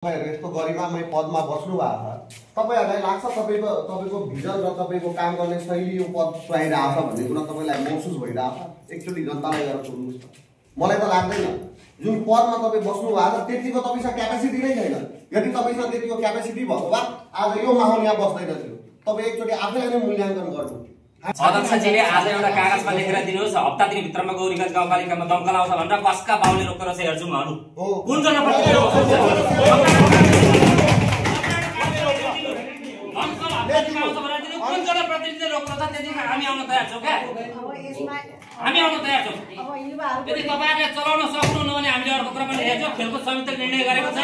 यस्तो गरिमामय पदमा बस्नु भएको छ तपाईहरुलाई लाग्छ तपाईको भिजन र तपाईको काम गर्ने शैली यो पद सुहाइरहेछ भन्ने कुरा तपाईलाई महसुस भइरहेछ एकचोटी जनतालाई गएर सोध्नुस् त मलाई त लाग्दैन जुन पदमा तपाई बस्नु भएको छ त्यतिको तपाईसँग क्यापेसिटी नै छैन यदि तपाईसँग त्यतिको क्यापेसिटी भएको भए आज यो माहौल यहाँ बस्दैन थियो तपाई एकचोटी आफैलाई नै मूल्याङ्कन गर्नु अध्यक्षजीले आज एउटा कागजमा लेखेर दिनुहोस् हप्ता दिन भित्रमा गौरीगञ्ज गाउँपालिकामा दमकल आउँछ भनेर कसका बाउले रोकेर चाहिँ हेर्छौँ हानु कुन जनप्रतिनिधि रोक्नु छ त्यतिमा हामी आउन तयार छौँ क्या हामी आउन तयार छौँ यदि तपाईहरुले चलाउन सक्नुहुन्न भने हामीले अर्को कुरा पनि हेर्छौँ खेलकुद समितिले निर्णय गरेको छ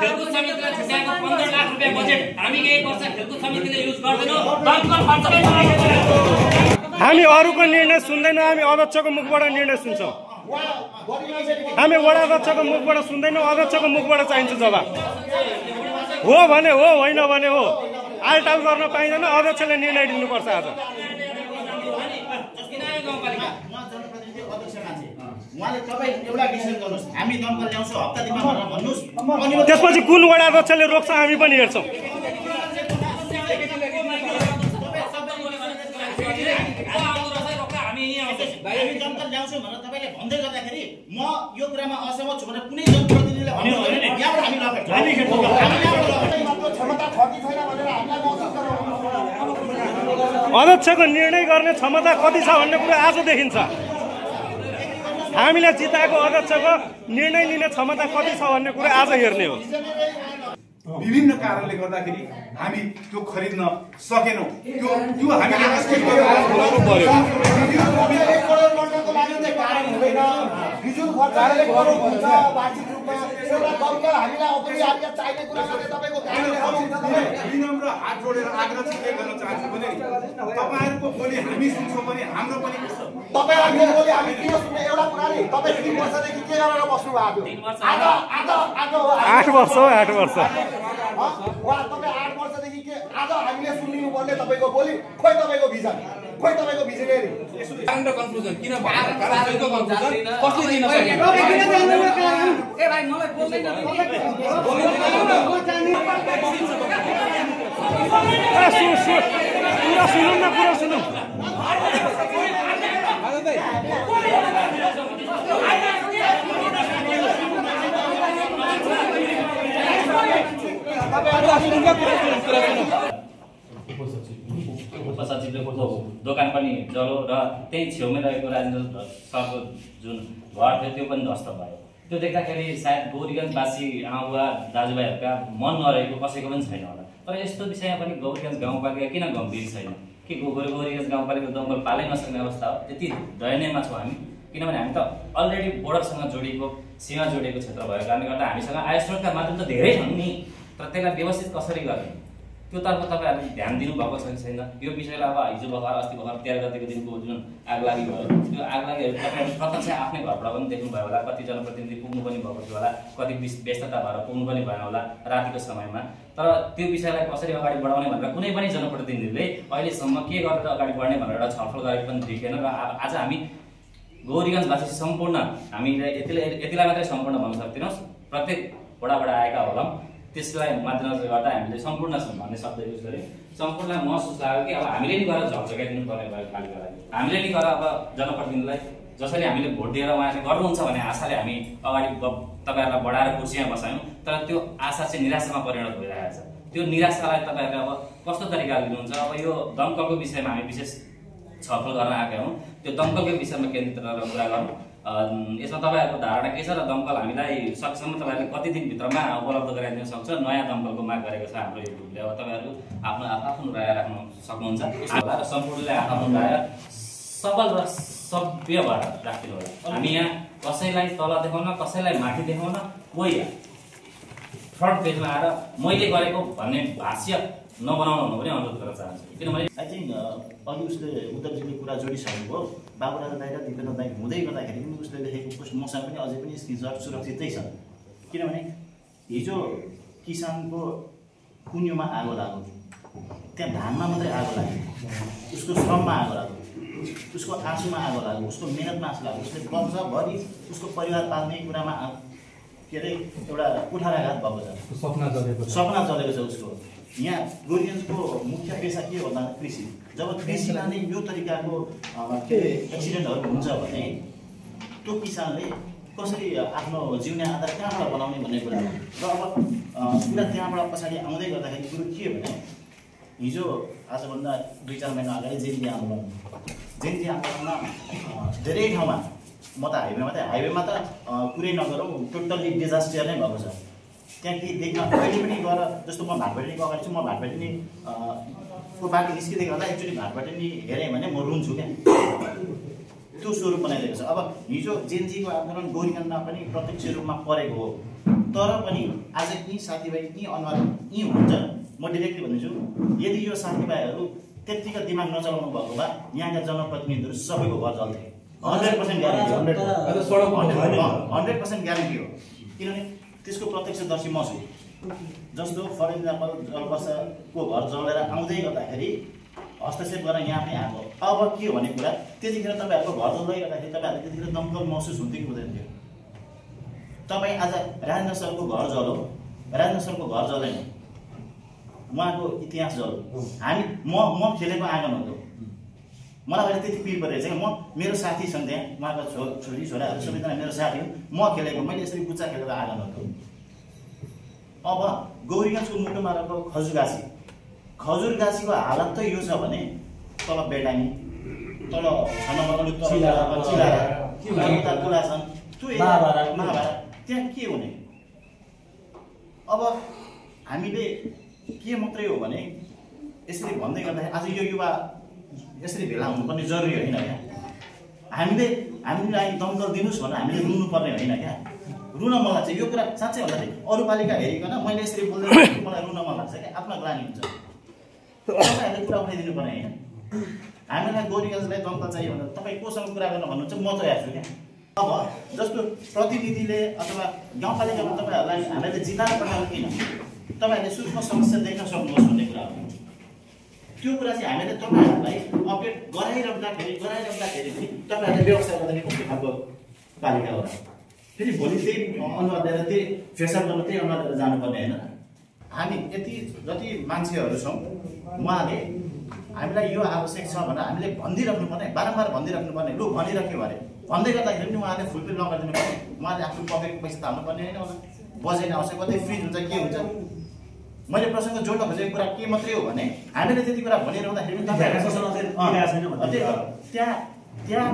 खेलकुद समितिले छुट्याएको 15 लाख रुपैयाँ बजेट हामी केही वर्ष खेलकुद समितिले युज गर्दैनौँ दमकल खर्च हामी अरूको निर्णय सुन्दैनौँ हामी अध्यक्षको मुखबाट निर्णय सुन्छौँ हामी वडा अध्यक्षको मुखबाट सुन्दैनौँ अध्यक्षको मुखबाट चाहिन्छ जवाब हो भने हो होइन भने हो आलटाल गर्न पाइँदैन अध्यक्षले निर्णय दिनुपर्छ आज त्यसपछि कुन वडा अध्यक्षले रोक्छ हामी पनि हेर्छौँ भन्दै गर्दाखेरि म यो कुरामा असहमत छु भनेर कुनै जनप्रतिनिधिले भन्नु भने यहाँबाट हामी अध्यक्षको निर्णय गर्ने क्षमता कति छ भन्ने कुरा आज देखिन्छ हामीले जिताएको अध्यक्षको निर्णय लिने क्षमता कति छ भन्ने कुरा आज हेर्ने हो विभिन्न कारणले गर्दाखेरि हामी त्यो खरिद्न सकेनौं त्यो हामीले गर्नु पर्यो बिजुल खर्चले करोड हुन्छ वार्षिक रूपमा एउटा दमकल हामीलाई अपरिहार्य चाहिने कुरा भने तपाईको विनम्र हात जोडेर आग्रह चाहिँ के गर्न चाहन्छु भने तपाईहरुको बोली हामी सुन्छौं भने हाम्रो पनि तपाईहरुको बोली हामी किन सुन्ने एउटा कुरा नि तपाई 3 वर्षदेखि के गरेर बस्नु भएको थियो 8 वर्ष हो 8 वर्ष वा तपाई 8 वर्षदेखि के आज हामीले सुनिनु पर्ने तपाईको बोली खोइ तपाईको भिजन खोइ तपाईको भिजनरी कारण र कन्क्लुजन किन कारबाहीको कन्क्लुजन कसले दिन सकेन ए भाइ मलाई बोल्दैन कुरा सुनौँ न कुरा सुनौँ उपसचिवले दोकान पनि जलो र त्यही छेउमै रहेको राजेन्द्र सरको जुन घर थियो त्यो पनि ध्वस्त भयो त्यो देख्दाखेरि सायद गौरीगञ्जवासी आउवा दाजुभाइहरूका मन नरहेको कसैको पनि छैन होला तर यस्तो विषयमा पनि गौरीगञ्ज गाउँपालिका किन गम्भीर छैन कि गौरीगञ्ज गाउँपालिका दमकल पालै नसक्ने अवस्था हो त्यति दयनीयमा छौँ हामी किनभने हामी त अलरेडी बोर्डरसँग जोडिएको सीमा जोडिएको क्षेत्र भएको कारणले गर्दा हामीसँग आय स्रोतका माध्यम त धेरै छन् नि तर त्यसलाई व्यवस्थित कसरी गर्ने त्योतर्फ तपाईहरुले ध्यान दिनुभएको छ कि छैन यो विषयलाई अब हिजो भर्खर अस्ति भर्खर 13 गतेको दिनको जुन आगलागी भयो त्यो आगलागीहरु तपाईहरुले प्रत्यक्ष आफ्नै घरबाट पनि देख्नु भयो होला कति जनप्रतिनिधि पुग्नु पनि भएको थियो होला कति व्यस्तता भएर पुग्नु पनि भएन होला रातिको समयमा तर त्यो विषयलाई कसरी अगाडि बढाउने भनेर कुनै पनि जनप्रतिनिधिले अहिलेसम्म के गरेर अगाडि बढ्ने भनेर एउटा छलफल गरेको पनि देखिएन र आज हामी गौरीगञ्जवासी सम्पूर्ण हामीले यतिलाई मात्रै सम्पूर्ण भन्न सक्दैनौँ प्रत्येक वडाबाट आएका होला त्यसलाई मध्यनजर गर्दा हामीले सम्पूर्ण भन्ने शब्द युज गरे सम्पूर्ण महसुस लाग्यो कि अब हामीले नि गएर झकझकाइदिनु पर्ने भयो पालिकालाई हामीले नि गएर अब जनप्रतिनिधिलाई जसरी हामीले भोट दिएर उहाँले गर्नुहुन्छ भन्ने आशाले हामी अगाडि तपाईहरुलाई बढाएर कुर्सीमा बसायौं तर त्यो आशा चाहिँ निराशामा परिणत भइरहेको छ त्यो निराशालाई तपाईहरुले अब कस्तो तरिकाले लिनुहुन्छ अब यो दमकलको विषयमा हामी विशेष छलफल गर्न आएका हौं त्यो दमकलको विषयमा केन्द्रित रहेर कुरा गर्नु यसमा तपाईहरुको धारणा के छ र दमकल हामीलाई सकेसम्म तपाईहरुले कति दिन भित्रमा उपलब्ध गराइदिन सक्छ नयाँ दमकलको माग गरेको छ हाम्रो यो ग्रुपले अब तपाईहरु आफ्नो राय राख्न सक्नुहुन्छ र सम्पूर्णले आफ्नो राय सबल र सभ्य भएर राखिदिनु होला हामी यहाँ कसैलाई तल देखाउन कसैलाई माथि देखाउन कोही फ्रन्ट पेजमा आएर मैले गरेको भन्ने भाष्य नबनाउनु पनि अनुरोध गर्न चाहन्छु किनभने आई थिंक अघि उसले उद्धवजीले कुरा जोडिसक्नुभयो बाबुराजा दाइ र दिपेन्द्र दाइ हुँदै गर्दाखेरि पनि उसले लेखेको पोस्ट मसँग पनि अझै पनि स्क्रिनसट सुरक्षितै छ किनभने हिजो किसानको कुन्युमा आगो लाग्यो त्यहाँ धानमा मात्रै आगो लाग्यो उसको श्रममा आगो लाग्यो उसको आँसुमा आगो लाग्यो उसको मेहनतमा आँसु लाग्यो उसले वर्षभरि उसको परिवार पाल्ने कुरामा के अरे एउटा कुठाराघात भएको छ, सपना जलेको छ उसको। यहाँ गोरिगञ्जको मुख्य पेसा के हो भन्दा कृषि। जब कृषिमा नै यो तरिकाको के अरे एक्सिडेन्टहरू हुन्छ भने त्यो किसानले कसरी आफ्नो जिउने आधार कहाँबाट बनाउने भन्ने कुरा हो। र अब कुरा त्यहाँबाट पछाडि आउँदै गर्दाखेरि कुरो के हो भने हिजो आजभन्दा 2-4 महिना अगाडि जेएनजी आन्दोलनमा धेरै ठाउँमा म त हाइवेमा त कुरै नगरौँ टोटल्ली डिजास्टर नै भएको छ। त्यहाँ केही देख्न अहिले पनि गएर जस्तो म भाटपाटेनीको अगाडि छु, म भाटपाटेनी को बाटो निस्किँदै गर्दा एक्चुअली भाटपाटेनी हेरेँ भने म रुन्छु क्या, त्यो स्वरूप बनाइदिएको छ। अब हिजो जेएनजीको आन्दोलन गोरिगञ्जमा पनि प्रत्यक्ष रूपमा परेको हो, तर पनि आज यी साथीभाइ यी अनुहार यी हुन्छ। म डिरेक्टली भन्दैछु, यदि यो साथीभाइहरू त्यत्तिको दिमाग नचलाउनु भएको भए यहाँका जनप्रतिनिधिहरू सबैको घर जल्थे। 100% ग्यारेन्टी हो, 100% ग्यारेन्टी हो। किनभने त्यसको प्रत्यक्षदर्शी म छु। जस्तो फर इक्जाम्पल जलवर्षको घर जलेर आउँदै गर्दाखेरि हस्तक्षेप गरेर यहाँ पनि आएको। अब के हो भने कुरा त्यतिखेर तपाईँहरूको घर जल्दै गर्दाखेरि तपाईँहरूले त्यतिखेर दमकल महसुस हुन्थ्यो कि हुँदैन थियो? तपाईँ आज राजेन्द्र सरको घर जलो, राजेन्द्र सरको घर जलेन, उहाँको इतिहास जलो, हामी म खेलेको आँगन हो। मलाई अहिले त्यति पिर परेको छ। मेरो साथी छन् त्यहाँ, उहाँको छोरी छोराहरू सबैजना मेरो साथी हो। म खेलेको, मैले यसरी बुच्चा खेलेको आँगन हो। अब गौरीगञ्जको मुटुमा रहेको खजुर गाछीको हालत त यो छ भने तल बेटानी, तल 6 नम्बर चिलारा छन्, त्यो महाभारत त्यहाँ के हुने? अब हामीले के मात्रै हो भने यसरी भन्दै गर्दाखेरि आज यो युवा यसरी भेला हुनुपर्ने जरुरी होइन क्या। हामीलाई दमकल दिनुहोस् भनेर हामीले रुनुपर्ने होइन क्या। रुन मन लाग्छ यो कुरा साँच्चै भन्दाखेरि अरू पालिका हेरिकन मैले यसरी बोल्दै मलाई रुन मन लाग्छ क्या, आत्मग्लानी हुन्छ। तपाईँहरूले कुरा उठाइदिनु पर्ने होइन। हामीलाई गोरिगञ्जलाई दमकल चाहियो भने तपाईँ कोसँग कुरा गर्न भन्नुहुन्छ, म तयार छु क्या। अब जस्तो प्रतिनिधिले अथवा गाउँपालिकामा तपाईँहरूलाई हामीले जिताएर पठाउनु किन? तपाईँहरूले सूक्ष्म समस्या देख्न सक्नुहोस् भन्ने कुरा हो। त्यो कुरा चाहिँ हामीले तपाईँहरूलाई अपडेट गराइरहँदाखेरि पनि तपाईँहरूले व्यवस्था गर्दाखेरि कस्तो खालको पालिका हो र? फेरि भोलि त्यही अनुहार दिएर त्यही फेसअप गर्नु त्यही अनुहार दिएर जानुपर्ने होइन। हामी यति जति मान्छेहरू छौँ उहाँले हामीलाई यो आवश्यक छ भनेर हामीले भनिदिइराख्नु पर्ने, बारम्बार भनिदिइराख्नु पर्ने। लु भनिराख्यो भने भन्दै गर्दाखेरि पनि उहाँले फुलफिल नगरिदिनु पर्ने, उहाँले आफ्नो पकेटको पैसा थाल्नु पर्ने होइन। होला बजेट आउँछ, कतै फ्रिज हुन्छ, के हुन्छ। मैले प्रसङ्ग जोड्न खोजेको कुरा के मात्रै हो भने हामीले त्यति कुरा भनिरहँदाखेरि पनि त्यहाँ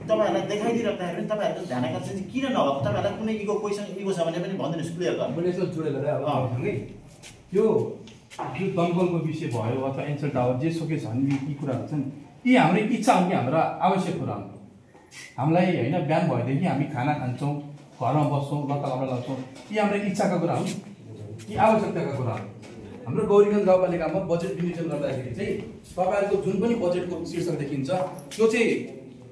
तपाईँहरूलाई देखाइदिइराख्दाखेरि पनि तपाईँहरूको ध्यान आकर्षण चाहिँ किन नभएको? तपाईँहरूलाई कुनै इगो कोहीसँग इगो छ भने पनि भनिदिनुहोस् क्लियर गर्नु। मैले यसो जोडेर यो दमकलको विषय भयो अथवा एन्सर टावर जेसुकै छन् यी कुराहरू छन्, यी हाम्रो इच्छा हो कि हाम्रो आवश्यक कुरा हो। हामीलाई होइन बिहान भएदेखि हामी खाना खान्छौँ, घरमा बस्छौँ, लत्ता कपडा लगाउँछौँ, यी हाम्रो इच्छाका कुरा हुन्, यी आवश्यकताका कुरा हो। हाम्रो गौरीगञ्ज गाउँपालिकामा बजेट विनियोजन गर्दाखेरि चाहिँ तपाईँहरूको जुन पनि बजेटको शीर्षक देखिन्छ त्यो चाहिँ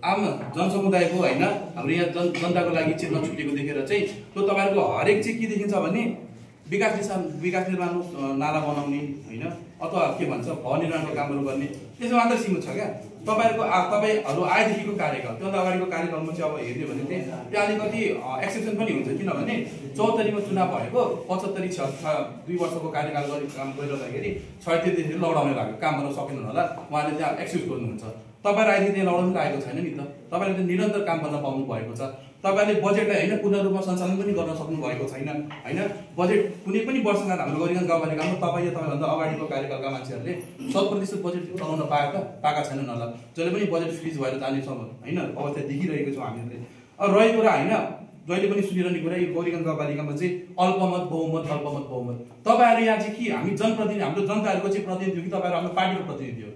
आम जनसमुदायको होइन हाम्रो यहाँ जनताको लागि चाहिँ नछुटेको देखेर चाहिँ त्यो तपाईँहरूको हरेक चाहिँ के देखिन्छ भने विकास निर्माण नाला बनाउने होइन अथवा के भन्छ भवन निर्माणको कामहरू गर्ने त्यसमा मात्र सीमित छ क्या। तपाईँहरू आएदेखिको कार्यकाल त्योभन्दा अगाडिको कार्यकालमा चाहिँ अब हेर्ने भने चाहिँ त्यहाँ अलिकति एक्सेप्सन पनि हुन्छ। किनभने 74 चुनाव भएको 75 2 वर्षको कार्यकाल काम गरिरहँदाखेरि 76 लडाउने लाग्यो, काम गर्न सकेनन् होला, उहाँले त्यहाँ एक्सक्युज गर्नुहुन्छ। तपाईँहरू अहिले त्यहाँ लडाउनु लागेको छैन नि त, तपाईँहरूले त निरन्तर काम गर्न पाउनु भएको छ। तपाईँहरूले बजेटलाई होइन पूर्ण रूपमा सञ्चालन पनि गर्न सक्नु भएको छैन होइन। बजेट कुनै पनि वर्षका हाम्रो गौरीगञ्ज गाउँपालिकामा तपाईँ तपाईँभन्दा अगाडिको कार्यकालका मान्छेहरूले 100% बजेट चलाउन पाएका छैनन् होला। जहिले पनि बजेट फ्रिज भएर जानेछ होइन अवस्था देखिरहेको छौँ हामीले। अब रहेको कुरा होइन जहिले पनि सुनिरहने कुरा यो गौरीगञ्ज गाउँपालिकामा चाहिँ अल्पमत बहुमत तपाईँहरू यहाँ चाहिँ के हामी जनप्रतिनिधि हाम्रो जनताहरूको चाहिँ प्रतिनिधि हो कि तपाईँहरू हाम्रो पार्टीको प्रतिनिधि हो?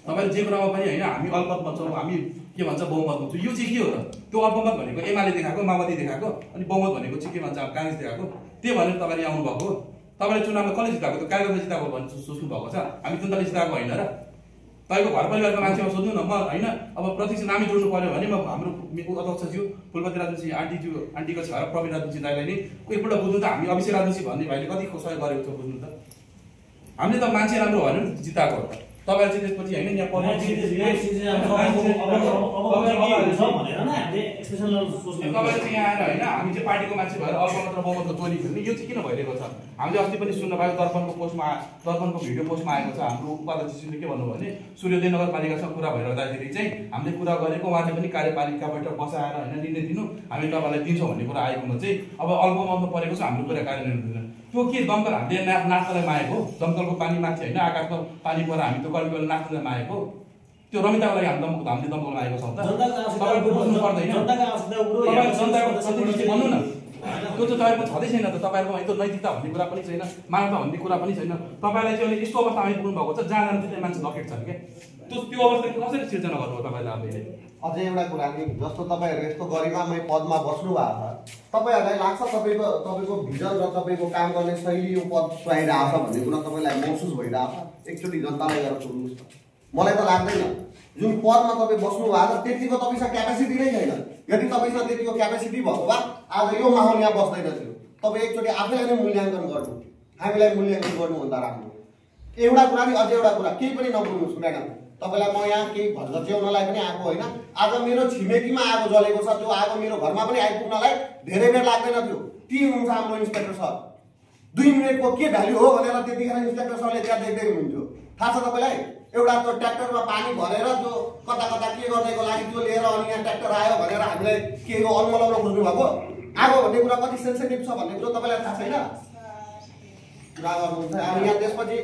तपाईँहरू जे कुरामा पनि होइन हामी अल्पमत छौँ, हामी के भन्छ बहुमतमा छौँ, यो चाहिँ के हो त? त्यो अल्पमत भनेको एमाले देखाएको, माओवादी देखाएको, अनि बहुमत भनेको चाहिँ के भन्छ काङ्ग्रेस देखाएको, त्यो भनेर तपाईँले आउनु भएको हो। तपाईँले चुनावमा कसले जिताएको? त कार्यकर्ता जिताएको भनेर सोच्नु भएको छ, हामी जनताले जिताएको होइन र? तपाईँको घर परिवारको मान्छेमा सोध्नु न। म होइन अब प्रत्यक्ष नामै जोड्नु पर्यो भने म हाम्रो अध्यक्षज्यू फुलपति राजवंशी आन्टीको छोरा प्रवीण राजवंशी दाइलाई नै एकपल्ट बुझ्नु त हामी अभिषेक राजवंशी भन्ने भाइले कति सहयोग गरेको छ बुझ्नु त। हामीले त मान्छे राम्रो भनेर जिताएको हो। तपाईँहरू चाहिँ त्यसपछि होइन यहाँ तपाईँले चाहिँ यहाँ आएर होइन हामी चाहिँ पार्टीको मान्छे भएर अल्पमत र बहुमतको चोरी खेल्ने यो चाहिँ किन भइरहेको छ? हामीले अस्ति पनि सुन्न पायो दर्पणको भिडियो पोस्टमा आएको छ। हाम्रो उपाध्यक्षले के भन्नुभयो भने सूर्योदय नगरपालिकासँग कुरा भइरहँदाखेरि चाहिँ हामीले कुरा गरेको उहाँले पनि कार्यपालिका बैठक बसाएर होइन निर्णय दिनु हामी तपाईँलाई दिन्छौँ भन्ने कुरा आएकोमा चाहिँ अब अल्पमतमा परेको छ हाम्रो कुरा कार्यान्वयन हुँदैन। त्यो के दमकल हामीले नाच्नलाई मागेको दमकलको पानी माथि होइन आकाशको पानी पर हामी त्यो कहिले नाच्नलाई मागेको त्यो रमिताको लागि हामीले दमकल मागेको छौँ त तपाईँको बुझ्नु पर्दैन जनताको प्रतिनिधि भन्नु न त्यो त तपाईँको छँदै छैन त तपाईँहरूको त्यो नैतिकता भन्ने कुरा पनि छैन मानवता भन्ने कुरा पनि छैन तपाईँलाई चाहिँ अहिले यस्तो अवस्था आइपुग्नु भएको छ जहाँ जानु चाहिँ मान्छे लकेट छन् क्या त्यो अवस्था कसरी सिर्जना गर्नुभयो तपाईँले आफैले अझै एउटा कुरा नि जस्तो तपाईँहरू यस्तो गरिमामय पदमा बस्नु भएको छ तपाईँहरूलाई लाग्छ तपाईँको भिजन र तपाईँको काम गर्ने शैली यो पद सुहाइरहेछ भन्ने कुरा तपाईँलाई महसुस भइरहेछ एकचोटि जनतालाई गएर सोध्नुहोस् त मलाई त लाग्दैन जुन पदमा तपाईँ बस्नु भएको छ त्यतिको तपाईँसँग क्यापेसिटी नै छैन यदि तपाईँसँग त्यतिको क्यापेसिटी भएको भए आज यो माहौल यहाँ बस्दैन थियो तपाईँ एकचोटि आफैलाई नै मूल्याङ्कन गर्नु हामीलाई मूल्याङ्कन गर्नुभन्दा राम्रो एउटा कुरा नि अझै एउटा कुरा केही पनि नबोल्नुहोस् म्याडम तपाईँलाई म यहाँ केही भज्च्याउनलाई पनि आएको होइन आज मेरो छिमेकीमा आगो जलेको छ त्यो आगो मेरो घरमा पनि आइपुग्नलाई धेरै बेर लाग्दैन थियो ती हुनुहुन्छ हाम्रो इन्सपेक्टर सर 2 मिनटको के भ्याल्यु हो भनेर त्यतिखेर इन्सपेक्टर सरले त्यहाँ देख्दै हुनुहुन्थ्यो थाहा छ तपाईँलाई एउटा त्यो ट्र्याक्टरमा पानी भरेर त्यो कता कता के गर्नको लागि त्यो लिएर अनि यहाँ ट्र्याक्टर आयो भनेर हामीलाई के हो अलमलाउन खोज्नु भएको आगो भन्ने कुरा कति सेन्सिटिभ छ भन्ने कुरो तपाईँलाई थाहा छैन कुरा गर्नुहुन्छ अब यहाँ त्यसपछि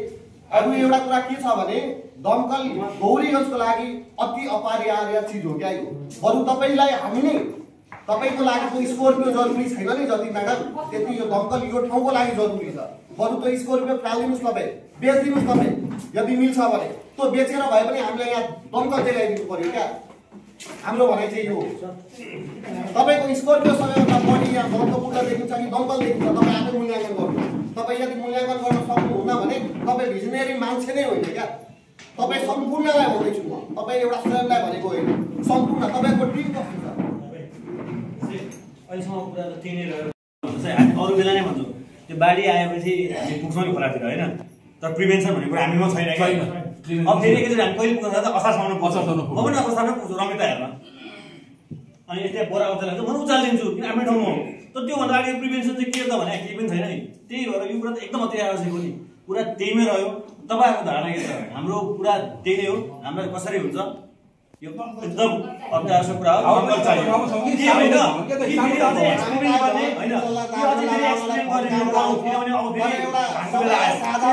अरू एउटा कुरा के छ भने दमकल गौरीगञ्जको लागि अति अपरिहार्य चिज हो क्या यो बरु तपाईँलाई हामी नै तपाईँको लागि त्यो स्कोर्पियो जरुरी छैन नि जति म्याडम त्यति यो दमकल यो ठाउँको लागि जरुरी छ बरु त्यो स्कोर्पियो फालिदिनुहोस् तपाईँ बेचिदिनुहोस् तपाईँ यदि मिल्छ भने त्यो बेचेर भए पनि हामीलाई यहाँ दमकल दिलाइदिनु पर्यो क्या हाम्रो भनाइ चाहिँ यो तपाईँको स्कोर्पियो सबैभन्दा बढी यहाँ महत्त्वपूर्ण देखिन्छ कि दमकल देखिन्छ तपाईँ आफै मूल्याङ्कन गर्नु तपाईँ यदि मूल्याङ्कन गर्न सक्नुहुन्न भने तपाईँ भिजनरी मान्छे नै होइन क्या तपाईँ सम्पूर्णलाई भन्दैछु म तपाईँ एउटा स्वयंलाई भनेको होइन सम्पूर्ण तपाईँको टिम कस्तो छ अहिलेसम्म कुरा त त्यही नै रह्यो हामी अरू बेला नै भन्छौँ त्यो बाढी आएपछि हामी पुग्छौँ नि खोलातिर होइन तर प्रिभेन्सन भन्ने कुरा हामीमा छैन क्या अब फेरि एकचोटि हामी कहिले पुग्छ त असारसम्म पुग्छ म पनि असारसम्म पुग्छु रमिता हेर्न अनि यस्तै बोरा उचाल्छ म उचालिदिन्छु किन आफ्नो ठाउँमा हो तर त्योभन्दा अगाडि प्रिभेन्सन चाहिँ के त भने केही पनि छैन नि त्यही भएर यो कुरा त एकदम अति आवश्यक हो नि कुरा त्यहीमै रह्यो तपाईँहरूको धारणा के छ हाम्रो कुरा त्यही नै हो हामीलाई कसरी हुन्छ यो एकदम अत्यावश्यक कुरा हो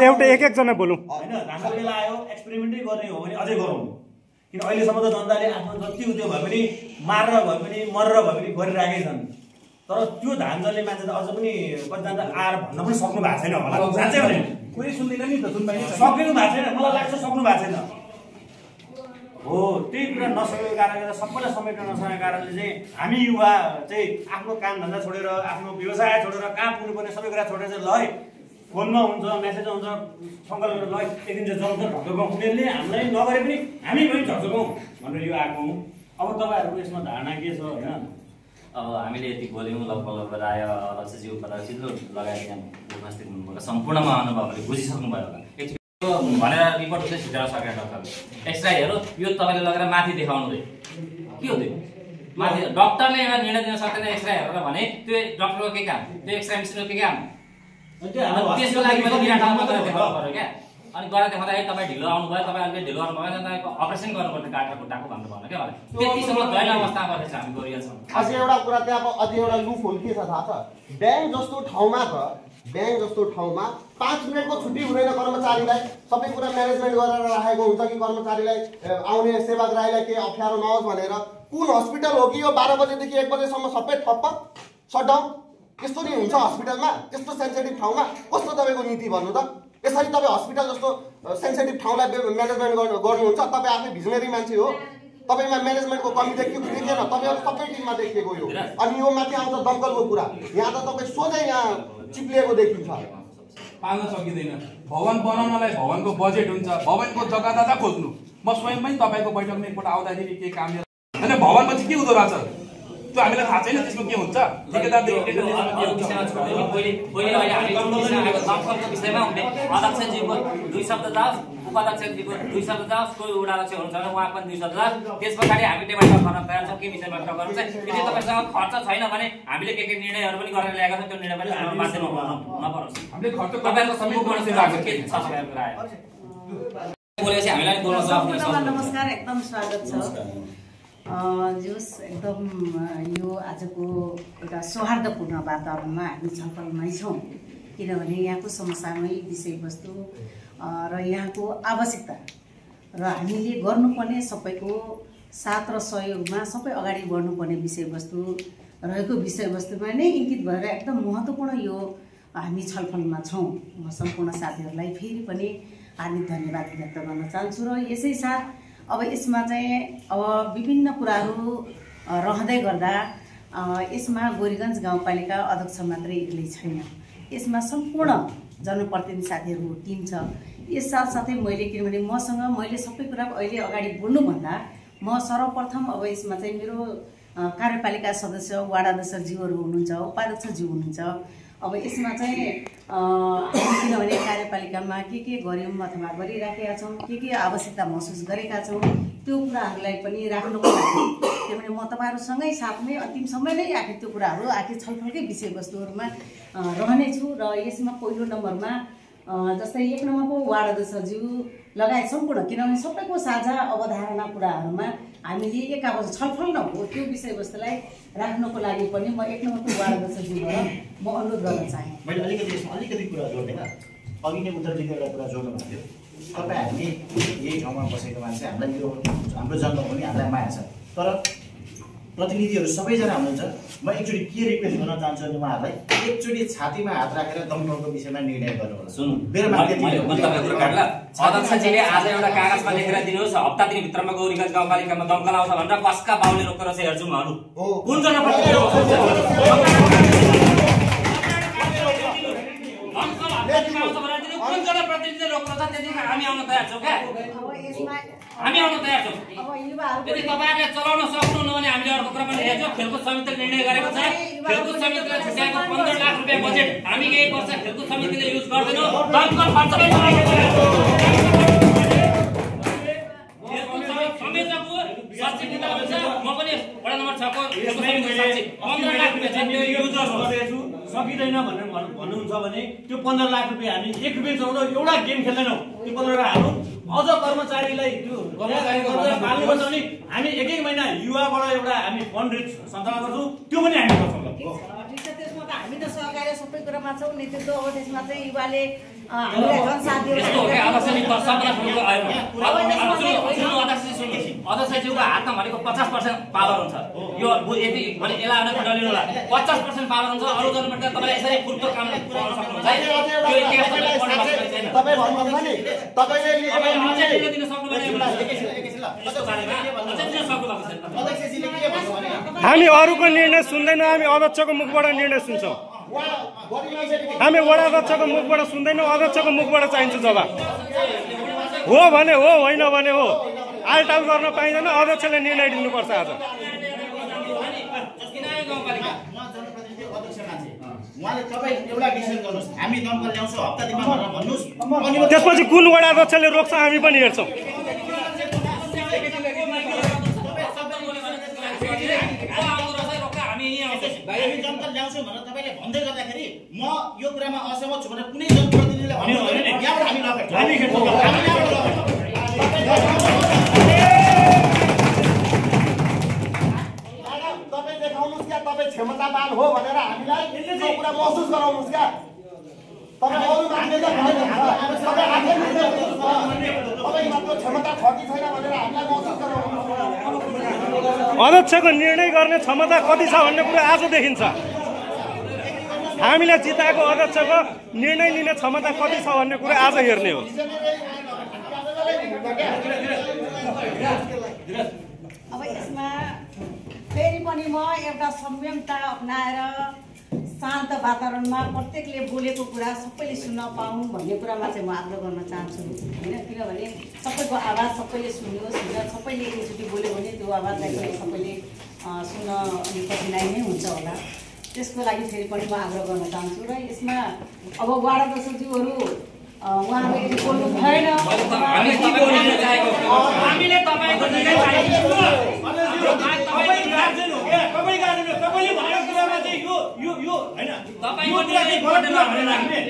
एउटा एकजना बोलौँ होइन हाम्रो बेला आयो एक्सपेरिमेन्टै गर्ने हो भने अझै गरौँ किन अहिलेसम्म त जनताले आफ्नो जति उद्योग भए पनि मारेर भए पनि मरेर भए पनि गरिराखेकै छन् तर त्यो धान जल्ने मान्छे त अझ पनि कतिजना त आएर भन्न पनि सक्नु भएको छैन होला जान्छै भने कोही सुन्दैन नि त सुन्दैन सक्नु भएको छैन मलाई लाग्छ सक्नु भएको छैन हो त्यही कुरा नसकेको कारणले सबैलाई समेट्न नसकेको कारणले चाहिँ हामी युवा चाहिँ आफ्नो काम धन्दा छोडेर आफ्नो व्यवसाय छोडेर कहाँ पुग्नुपर्ने सबै कुरा छोडेर चाहिँ ल है फोनमा हुन्छ मेसेज हुन्छ सङ्कल्प गरेर ल एक दिन चाहिँ जल्द झर्झगाउँ उनीहरूले हामीलाई नगरे पनि हामी पनि झर्झगाउँ भनेर यो आएको हौँ अब तपाईँहरूको यसमा धारणा के छ होइन अब हामीले यति बोल्यौँ लगभग आयो अध्यक्षज्यू उपाध्यक्षज्यू लगायत यहाँ उपस्थित हुनुभएको सम्पूर्ण महानुभावहरूले बुझिसक्नु भयो होला भनेर रिपोर्ट चाहिँ छिटाउन सकेन डक्टरले एक्सराइहरू यो तपाईँले लगेर माथि देखाउनु रे के हो त्यो माथि डक्टरले एउटा निर्णय दिन सक्दैन एक्सराइहरू भने त्यो डक्टरको के काम त्यो एक्सराइ मेसिनको के काम त्यसको लागि मैले बिराट ठाउँमा गएर देखाउनु पर्यो क्या अनि गएर देखाउँदा तपाईँ ढिलो आउनुभयो तपाईँ अलिकति ढिलो आउनुभयो भने तपाईँको अपरेसन गर्नुपर्ने काटेर खुट्टाको भन्नु भएन क्या त्यतिसम्म दैल अवस्थामा बसेको हामी गरिरहेछौँ अझै एउटा कुरा त्यहाँ अझै एउटा लुप होल के छ थाहा छ ब्याङ्क जस्तो ठाउँमा 5 मिनटको छुट्टी हुँदैन कर्मचारीलाई सबै कुरा म्यानेजमेन्ट गरेर राखेको हुन्छ कि कर्मचारीलाई आउने सेवाग्राहीलाई केही अप्ठ्यारो नहोस् भनेर कुन हस्पिटल हो कि यो 12 बजेदेखि 1 बजेसम्म सबै ठप्प सटडाउन यस्तो नि हुन्छ हस्पिटलमा त्यस्तो सेन्सिटिभ ठाउँमा कस्तो तपाईँको नीति भन्नु त यसरी तपाईँ हस्पिटल जस्तो सेन्सिटिभ ठाउँलाई म्यानेजमेन्ट गर्नुहुन्छ तपाईँ आफै भिजनरी मान्छे हो तपाईँमा म्यानेजमेन्टको कमी देखेन तपाईँहरू सबै टिममा देखिएको यो अनि यो माथि आउँछ दमकलको कुरा यहाँ त तपाईँ सोझै यहाँ चिप्लिएको देखिन्छ पाल्न सकिँदैन भवन बनाउनलाई भवनको बजेट हुन्छ भवनको जग्गा दादा खोज्नु म स्वयं पनि तपाईँको बैठकमा एकपल्ट आउँदाखेरि के काम होइन भवनपछि के हुँदो रहेछ त्यो हामीलाई थाहा छैन त्यसमा के हुन्छ विषयमा हुने अध्यक्षज्यूको 2 शब्द जाओस् उपाध्यक्षजीको 2 शब्द जाओस्, कोही उडाध्यक्ष हुनुहुन्छ भने उहाँ पनि 2 शब्द जाओस्। त्यस पछाडि हामी टेबलमा गर्न तयार छौँ के विषयमा गर्नु चाहिँ। यदि तपाईँसँग खर्च छैन भने हामीले के निर्णयहरू पनि गरेर ल्याएका छौँ, त्यो निर्णय पनि हाम्रो माध्यममा नपरोस्। हामीले खर्च तपाईँको सम्मुखबाट के छ तपाईँहरूको राय? बोलेपछि हामीलाई बोल्न सक्नुहुन्छ। नमस्कार, एकदम स्वागत छ। जोस् एकदम यो आजको एउटा सौहार्दपूर्ण वातावरणमा हामी छलफलमै छौँ, किनभने यहाँको समसामयिक विषयवस्तु र यहाँको आवश्यकता र हामीले गर्नुपर्ने सबैको साथ र सहयोगमा सबै अगाडि बढ्नुपर्ने विषयवस्तु रहेको विषयवस्तुमा नै इङ्गित भएर एकदम महत्त्वपूर्ण यो हामी छलफलमा छौँ। म सम्पूर्ण साथीहरूलाई फेरि पनि हार्दिक धन्यवाद व्यक्त गर्न चाहन्छु। र यसै साथ अब यसमा चाहिँ अब विभिन्न कुराहरू रहँदै गर्दा यसमा गोरीगञ्ज गाउँपालिका अध्यक्ष मात्रै एक्लै छैन, यसमा सम्पूर्ण जनप्रतिनिधि साथीहरूको टिम छ। यस साथसाथै मैले किनभने मैले सबै कुरा अहिले अगाडि बढ्नुभन्दा म सर्वप्रथम अब यसमा चाहिँ मेरो कार्यपालिका सदस्य वार्ड अध्यक्षज्यूहरू हुनुहुन्छ, उपाध्यक्षज्यू हुनुहुन्छ। अब यसमा चाहिँ किनभने कार्यपालिकामा के गऱ्यौँ अथवा गरिराखेका छौँ, के आवश्यकता महसुस गरेका छौँ, त्यो कुराहरूलाई पनि राख्नुको लागि किनभने म तपाईँहरूसँगै साथमै अन्तिमसम्म नै आखिर त्यो कुराहरू आखिर छलफलकै विषयवस्तुहरूमा रहनेछु। र यसमा पहिलो नम्बरमा जस्तै 1 नम्बरको वार्ड अध्यक्षज्यू लगायत सम्पूर्ण, किनभने सबैको साझा अवधारणा कुराहरूमा हामीले एक आपस छलफल नहो त्यो विषयवस्तुलाई राख्नको लागि पनि म 1 नम्बरको वार्ड अध्यक्षज्यूबाट म अनुरोध गर्न चाहेँ। मैले अलिकति कुरा जोड्दैन। अघि नै उत्तरजीले एउटा कुरा जोड्नु भएको थियो, तपाईँ हामी यही ठाउँमा बसेको मान्छे, हामीलाई यो हाम्रो जन्म पनि हामीलाई माया छ, तर प्रतिनिधिहरू सबैजना हुनुहुन्छ। म एकचोटि के रिक्वेस्ट गर्न चाहन्छु भने उहाँहरूलाई एकचोटि छातीमा हात राखेर दमकलको विषयमा निर्णय गर्नु होला। सुन्नु, अध्यक्षजीले आज एउटा कागजमा लेखेर दिनुहोस्, हप्ता दिनभित्रमा गोरीगञ्ज गाउँपालिकामा दमकल आउँछ भनेर कसका बाउले रोकेर चाहिँ हेर्छौँ अरू कुन जनप्रतिनिधि रोक्नु छ त्यतिखेर हामी आउन तयार छौँ क्या, हामी आउन तयार छौँ। यदि तपाईँहरूले चलाउन सक्नुहुन्न भने हामीले अर्को कुरा पनि हेर्छौँ। खेलकुद समितिले निर्णय गरेको छ, खेलकुद समितिले छुट्याएको 15 लाख रुपियाँ बजेट हामी यही वर्ष खेलकुद समितिले युज गर्दैनौँ। दमकल खर्च म पनि वडा नम्बर 6 को सचिव 15 लाख रुपियाँ चाहिँ यो युज गर्छु सकिँदैन भनेर भन्नुहुन्छ भने त्यो 15 लाख रुपियाँ हामी 1 रुपियाँ चलाउँदा एउटा गेम खेल्दैनौँ। त्यो 15 लाख हाल्नु, अझ कर्मचारीलाई त्यो पाल्नुपर्छ भने हामी 1 महिना युवाबाट एउटा हामी फन्ड सञ्चालन गर्छौँ, त्यो पनि हामी गर्छौँ। त्यसमा त हामी त सहकार्य सबै कुरामा छौँ। नेतृत्व अब त्यसमा चाहिँ युवाले हामीलाई झन् साथ दिएर अध्यक्षज्यूको हातमा भनेको 50% पावर हुन्छ। यो यदि भने यसलाई एउटा डलिनु होला 50% पावर हुन्छ। अरू जनप्रतिनिधि तपाईँले यसरी फुर्तो काम गर्न सक्नुहुन्छ। त्यो इतिहास तपाईँ भन्नुभयो नि तपाईँले दिन सक्नुभयो। हामी अरूको निर्णय सुन्दैनौँ, हामी अध्यक्षको मुखबाट निर्णय सुन्छौँ। हामी वडा अध्यक्षको मुखबाट सुन्दैनौँ, अध्यक्षको मुखबाट चाहिन्छ जवाब। हो भने हो, होइन भने हो। आलटाल गर्न पाइँदैन, अध्यक्षले निर्णय दिनुपर्छ। आज त्यसपछि कुन वडा अध्यक्षले रोक्छ हामी पनि हेर्छौँ। दमकल ल्याउँछु भनेर तपाईँले भन्दै गर्दाखेरि म यो कुरामा असहमत छु भनेर कुनै जनप्रतिनिधिले यहाँबाट हामी लगाउँछौँ। तपाईँ देखाउनुहोस् क्या तपाईँ क्षमतावान हो भनेर हामीलाई यो कुरा महसुस गराउनुहोस् क्या। तपाईँ अरू मान्छेले तपाईँमा त्यो क्षमता छ कि छैन भनेर हामीलाई महसुस गराउनुहोस्। अध्यक्षको निर्णय गर्ने क्षमता कति छ भन्ने कुरा आज देखिन्छ। हामीले जिताएको अध्यक्षको निर्णय लिने क्षमता कति छ भन्ने कुरा आज हेर्ने हो। अब यसमा फेरि पनि म एउटा संयमता अपनाएर शान्त वातावरणमा प्रत्येकले बोलेको कुरा सबैले सुन्न पाउँ भन्ने कुरामा चाहिँ म आग्रह गर्न चाहन्छु होइन। किनभने सबैको आवाज सबैले सुन्योस्, सबैले एकचोटि बोल्यो भने त्यो आवाजलाई पनि सबैले सुन्न अलिक कठिनाइ नै हुन्छ होला। त्यसको लागि फेरि पनि म आग्रह गर्न चाहन्छु। र यसमा अब वार्ड अध्यक्षज्यूहरू उहाँले यदि बोल्नु भएन हामीले तपाईको निर्णय चाहेको तपाईँ गार्जेन हो के तपाईँ गार्जेन हो तपाईले भनेको कुरामा चाहिँ यो हैन तपाईको निर्णय गर्दैन भनेर हामीले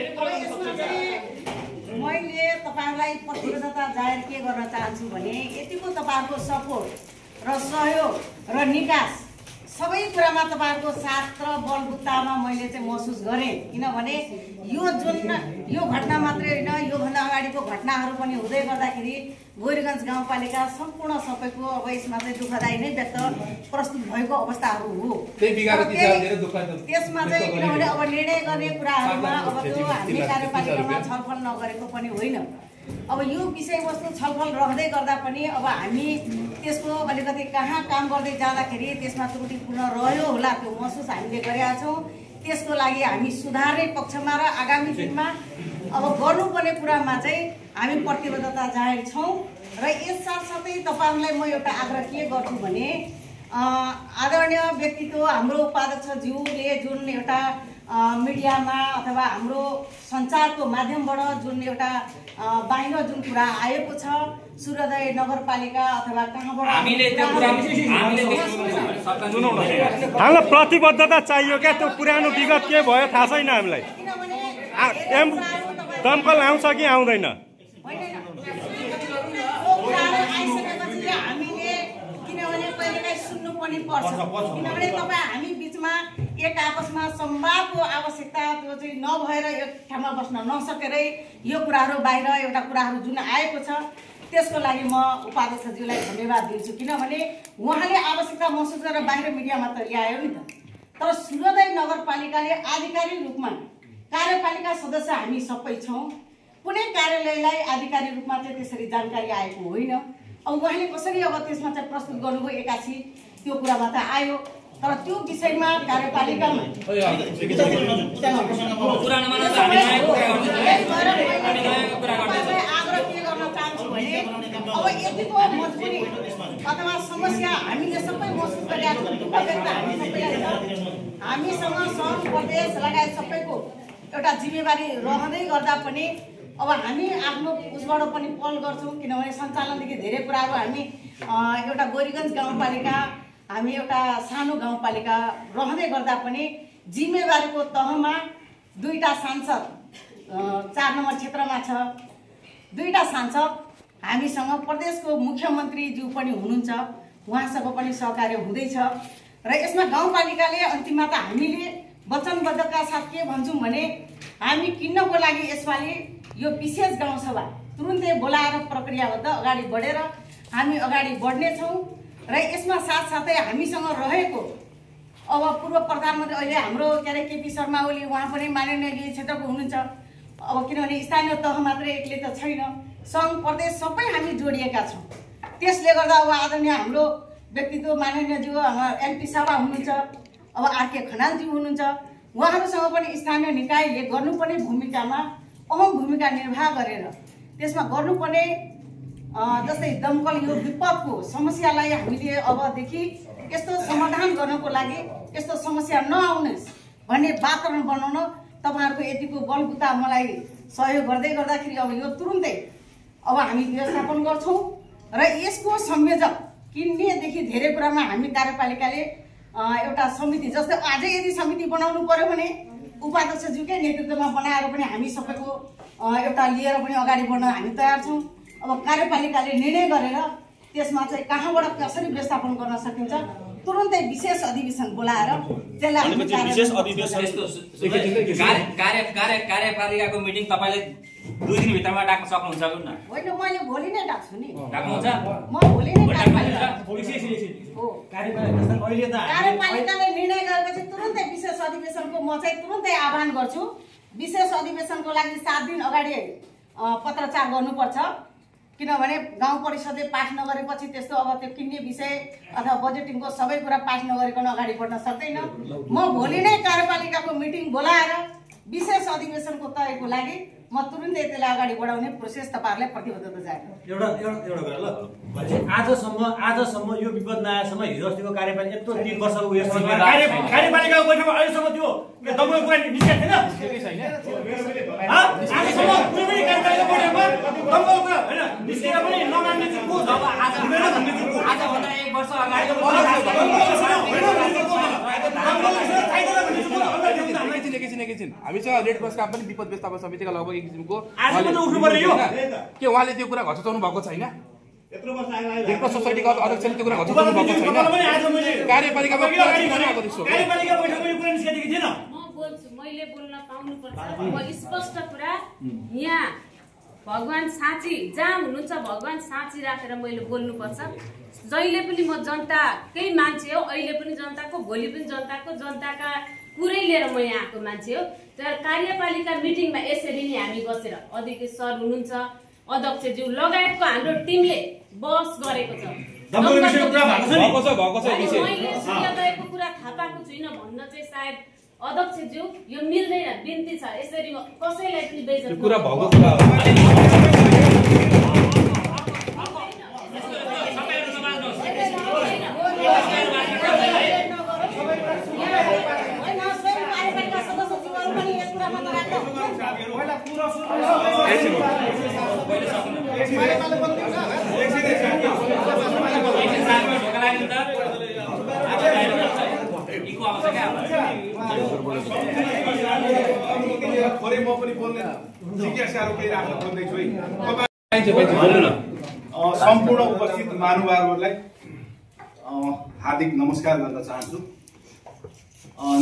मैले तपाईहरुलाई प्रतिबद्धता जाहेर के गर्न चाहन्छु भने यतिको तपाईहरुको सपोर्ट र सहयोग र निकास सबै कुरामा तपाईहरुको साथ र बलबुतामा मैले चाहिँ महसुस गरेँ किनभने यो घटना मात्रै होइन यो भन्दा अगाडिको घटनाहरू पनि हुँदै गर्दाखेरि गोरीगञ्ज गाउँपालिका सम्पूर्ण सबैको अब यसमा चाहिँ दुःखदायी नै व्यक्त प्रस्तुत भएको अवस्थाहरू हो त्यसमा चाहिँ किनभने अब निर्णय गर्ने कुराहरूमा अब त्यो हामीले कार्यपालिकामा छलफल नगरेको पनि होइन अब यो विषयवस्तु छलफल रहँदै गर्दा पनि अब हामी त्यसको अलिकति कहाँ काम गर्दै जाँदाखेरि त्यसमा त्रुटिपूर्ण रह्यो होला त्यो महसुस हामीले गरेका छौँ त्यसको लागि हामी सुधार्ने पक्षमा र आगामी दिनमा अब गर्नुपर्ने कुरामा चाहिँ हामी प्रतिबद्धता जाहेर छौँ र यस साथसाथै तपाईहरुलाई म एउटा आग्रह के गर्छु भने आदरणीय व्यक्तित्व हाम्रो उपाध्यक्षज्यूले जुन एउटा मिडियामा अथवा हाम्रो सञ्चारको माध्यमबाट जुन एउटा बाहिर जुन कुरा आएको छ सूर्योदय नगरपालिका अथवा कहाँबाट हामीलाई प्रतिबद्धता चाहियो क्या त्यो पुरानो विगत के भयो थाहा छैन हामीलाई दमकल आउँछ कि आउँदैन सुन्नु पनि पर्छ किनभने तपाईँ हामी बिचमा एक आपसमा संवादको आवश्यकता त्यो चाहिँ नभएर एक ठाउँमा बस्न नसकेरै यो कुराहरू बाहिर एउटा कुराहरू जुन आएको छ त्यसको लागि म उपाध्यक्षज्यूलाई धन्यवाद दिन्छु किनभने उहाँले आवश्यकता महसुस गरेर बाहिर मिडियामा त ल्यायो नि त तर सूर्योदय नगरपालिकाले आधिकारिक रूपमा कार्यपालिका सदस्य हामी सबै छौँ कुनै कार्यालयलाई आधिकारिक रूपमा चाहिँ त्यसरी जानकारी आएको होइन अब उहाँले कसरी अब त्यसमा चाहिँ प्रस्तुत गर्नुभयो एकासी त्यो कुरामा त आयो तर त्यो विषयमा कार्यपालिकामा आग्रह के गर्न चाहन्छु भने अब यतिको मजबुरी अथवा समस्या हामीले सबै महसुस गरिरहेको हामीसँग सङ्घ प्रदेश लगायत सबैको एउटा जिम्मेवारी रहँदै गर्दा पनि अब हामी आफ्नो उसबाट पनि पहल गर्छौँ किनभने सञ्चालनदेखि धेरै कुराहरू हामी एउटा गोरीगञ्ज गाउँपालिका हामी एउटा सानो गाउँपालिका रहँदै गर्दा पनि जिम्मेवारीको तहमा दुईटा सांसद 4 नम्बर क्षेत्रमा छ दुईटा सांसद हामीसँग प्रदेशको मुख्यमन्त्रीज्यू पनि हुनुहुन्छ उहाँसँग पनि सहकार्य हुँदैछ र यसमा गाउँपालिकाले अन्तिममा त हामीले वचनबद्धका साथ के भन्छौँ भने हामी किन्नको लागि यसपालि यो विशेष गाउँसभा तुरुन्तै बोलाएर प्रक्रियाबद्ध अगाडि बढेर हामी अगाडि बढ्नेछौँ र यसमा साथसाथै हामीसँग रहेको अब पूर्व प्रधानमन्त्री अहिले हाम्रो के अरे केपी शर्मा ओली उहाँ पनि माननीय क्षेत्रको हुनुहुन्छ अब किनभने स्थानीय तह मात्रै एक्लै त छैन सङ्घ प्रदेश सबै हामी जोडिएका छौँ त्यसले गर्दा अब आदरणीय हाम्रो व्यक्तित्व माननीयज्यू एमपी सभा हुनुहुन्छ अब आरके खनालज्यू हुनुहुन्छ उहाँहरूसँग पनि स्थानीय निकायले गर्नुपर्ने भूमिकामा अहम भूमिका निर्वाह गरेर त्यसमा गर्नुपर्ने जस्तै दमकल यो विपदको समस्यालाई हामीले अबदेखि यस्तो समाधान गर्नको लागि यस्तो समस्या नआउनेस् भन्ने वातावरण बनाउन तपाईहरुको यतिको बलबुता मलाई सहयोग गर्दै गर्दाखेरि अब यो तुरुन्तै अब हामी व्यवस्थापन गर्छौं र यसको संयोजक किन्नेदेखि धेरै कुरामा हामी कार्यपालिकाले एउटा समिति जस्तै अझै यदि समिति बनाउनु पर्यो भने उपाध्यक्षज्यूकै नेतृत्वमा बनाएर पनि हामी सबैको एउटा लिएर पनि अगाडि बढ्न हामी तयार छौं अब कार्यपालिकाले निर्णय गरेर त्यसमा चाहिँ कहाँबाट कसरी व्यवस्थापन गर्न सकिन्छ तुरुन्तै विशेष अधिवेशन बोलाएर त्यसलाई विशेष अधिवेशन कार्यपालिकाको मिटिङ तपाईले 2 दिन भित्रमा डाक्न सक्नुहुन्छ कि न होइन मैले भोलि नै डाक्छु नि डाक्नुहुन्छ म भोलि नै कार्यपालिकाले निर्णय गरेपछि तुरुन्तै विशेष अधिवेशनको म चाहिँ तुरुन्तै आह्वान गर्छु विशेष अधिवेशनको लागि 7 दिन अगाडि पत्रचार गर्नुपर्छ किनभने गाउँ परिषदले पास नगरेपछि त्यस्तो अब त्यो किन्ने विषय अथवा बजेटिङको सबै कुरा पास नगरिकन अगाडि बढ्न सक्दैन म भोलि नै कार्यपालिकाको मिटिङ बोलाएर विशेष अधिवेशनको तयको लागि म तुरुन्तै त्यसलाई अगाडि बढाउने प्रोसेस तपाईहरुलाई प्रतिबद्धता जाहेर एउटा कुरा ल आजसम्म यो विपद नआएसम्म हिजो अस्तिको कार्यपालिका यत्रो 3 वर्षको उयसमा कार्यपालिकाको बैठकमा अहिलेसम्म त्यो दमकल कुरा निस्केको छैन आजसम्म कुनै पनि कार्यपालिका एकैछिन हामीसँग रेड क्रसका पनि विपद व्यवस्थापन समितिका लगभग एक किसिमको के उहाँले त्यो कुरा घचाउनु भएको छैन। रेड क्रस सोसाइटीका अध्यक्षले त्यो कुरा घचाउनु भएको छैन। कार्यपालिकामा मैले बोल्न पाउनुपर्छ। अब स्पष्ट कुरा यहाँ भगवान साँची जहाँ हुनुहुन्छ भगवान साँची राखेर मैले बोल्नुपर्छ। जहिले पनि म जनताकै मान्छे हो, अहिले पनि जनताको, भोलि पनि जनताको, जनताका कुरै लिएर म यहाँ आएको मान्छे हो। तर कार्यपालिका मिटिङमा यसरी नै हामी बसेर अध्यक्ष सर हुनुहुन्छ, अध्यक्षज्यू लगायतको हाम्रो टिमले बहस गरेको छ। मैले सूर्योदयको कुरा थाहा पाएको छुइनँ भन्न चाहिँ सायद अध्यक्षज्यू यो मिल्दैन, बिन्ती छ। यसरी कसैलाई पनि बेइज्जत कुरा भएको कुरा थोरै म पनि बोल्ने जिज्ञासाहरू केही राख्न खोज्दैछु है। सम्पूर्ण उपस्थित महानुभावहरूलाई हार्दिक नमस्कार गर्न चाहन्छु।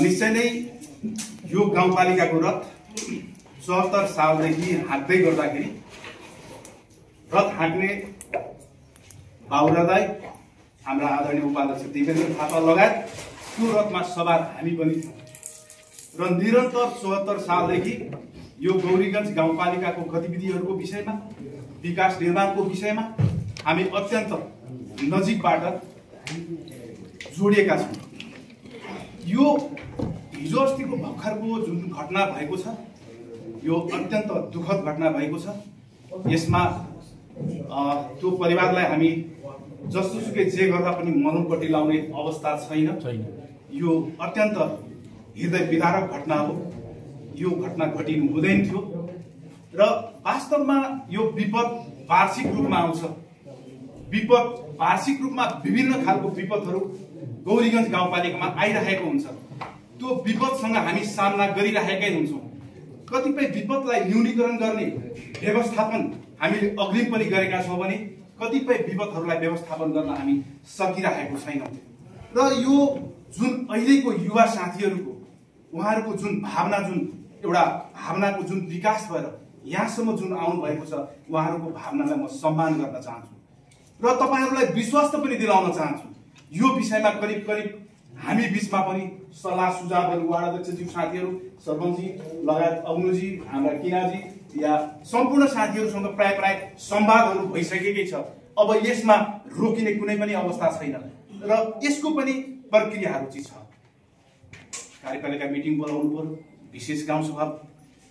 निश्चय नै यो गाउँपालिकाको रथ 74 सालदेखि हाँक्दै गर्दाखेरि रथ हाँक्ने बाबुरा दाइ, हाम्रा आदरणीय उपाध्यक्ष दिपेन्द्र थापा लगायत त्यो रथमा सवार हामी पनि थियौँ र निरन्तर 74 सालदेखि यो गौरीगञ्ज गाउँपालिकाको गतिविधिहरूको विषयमा, विकास निर्माणको विषयमा हामी अत्यन्त नजिकबाट जोडिएका छौँ। यो हिजो अस्तिको भर्खरको जुन घटना भएको छ यो अत्यन्त दुःखद घटना भएको छ। यसमा त्यो परिवारलाई हामी जसोसुकै जे गर्दा पनि मलमपट्टि लाउने अवस्था छैन। यो अत्यन्त हृदय विदारक घटना हो। यो घटना घटिनु हुँदैन थियो र वास्तवमा यो विपद वार्षिक रूपमा आउँछ। विपद वार्षिक रूपमा विभिन्न खालको विपदहरू गौरीगञ्ज गाउँपालिकामा आइरहेको हुन्छ। त्यो विपदसँग हामी सामना गरिरहेकै हुन्छौँ। कतिपय विपदलाई न्यूनीकरण गर्ने व्यवस्थापन हामीले अग्रिम पनि गरेका छौँ भने कतिपय विपदहरूलाई व्यवस्थापन गर्न हामी सकिरहेको छैनौँ। र यो जुन अहिलेको युवा साथीहरूको उहाँहरूको जुन भावना, जुन एउटा भावनाको जुन विकास भएर यहाँसम्म जुन आउनु भएको छ, उहाँहरूको भावनालाई म सम्मान गर्न चाहन्छु र तपाईँहरूलाई विश्वास पनि दिलाउन चाहन्छु। यो विषयमा करिब करिब हामी बिचमा पनि सल्लाह सुझावहरू वार्ड अध्यक्षज्यू साथीहरू, सरपञ्चजी लगायत अग्नुजी, हाम्रा किनाजी या सम्पूर्ण साथीहरूसँग प्राय प्राय संवादहरू भइसकेकै छ। अब यसमा रोकिने कुनै पनि अवस्था छैन र यसको पनि प्रक्रियाहरू चाहिँ छ। कार्यपालिका मिटिङ बोलाउनु पर्यो, विशेष गाउँसभा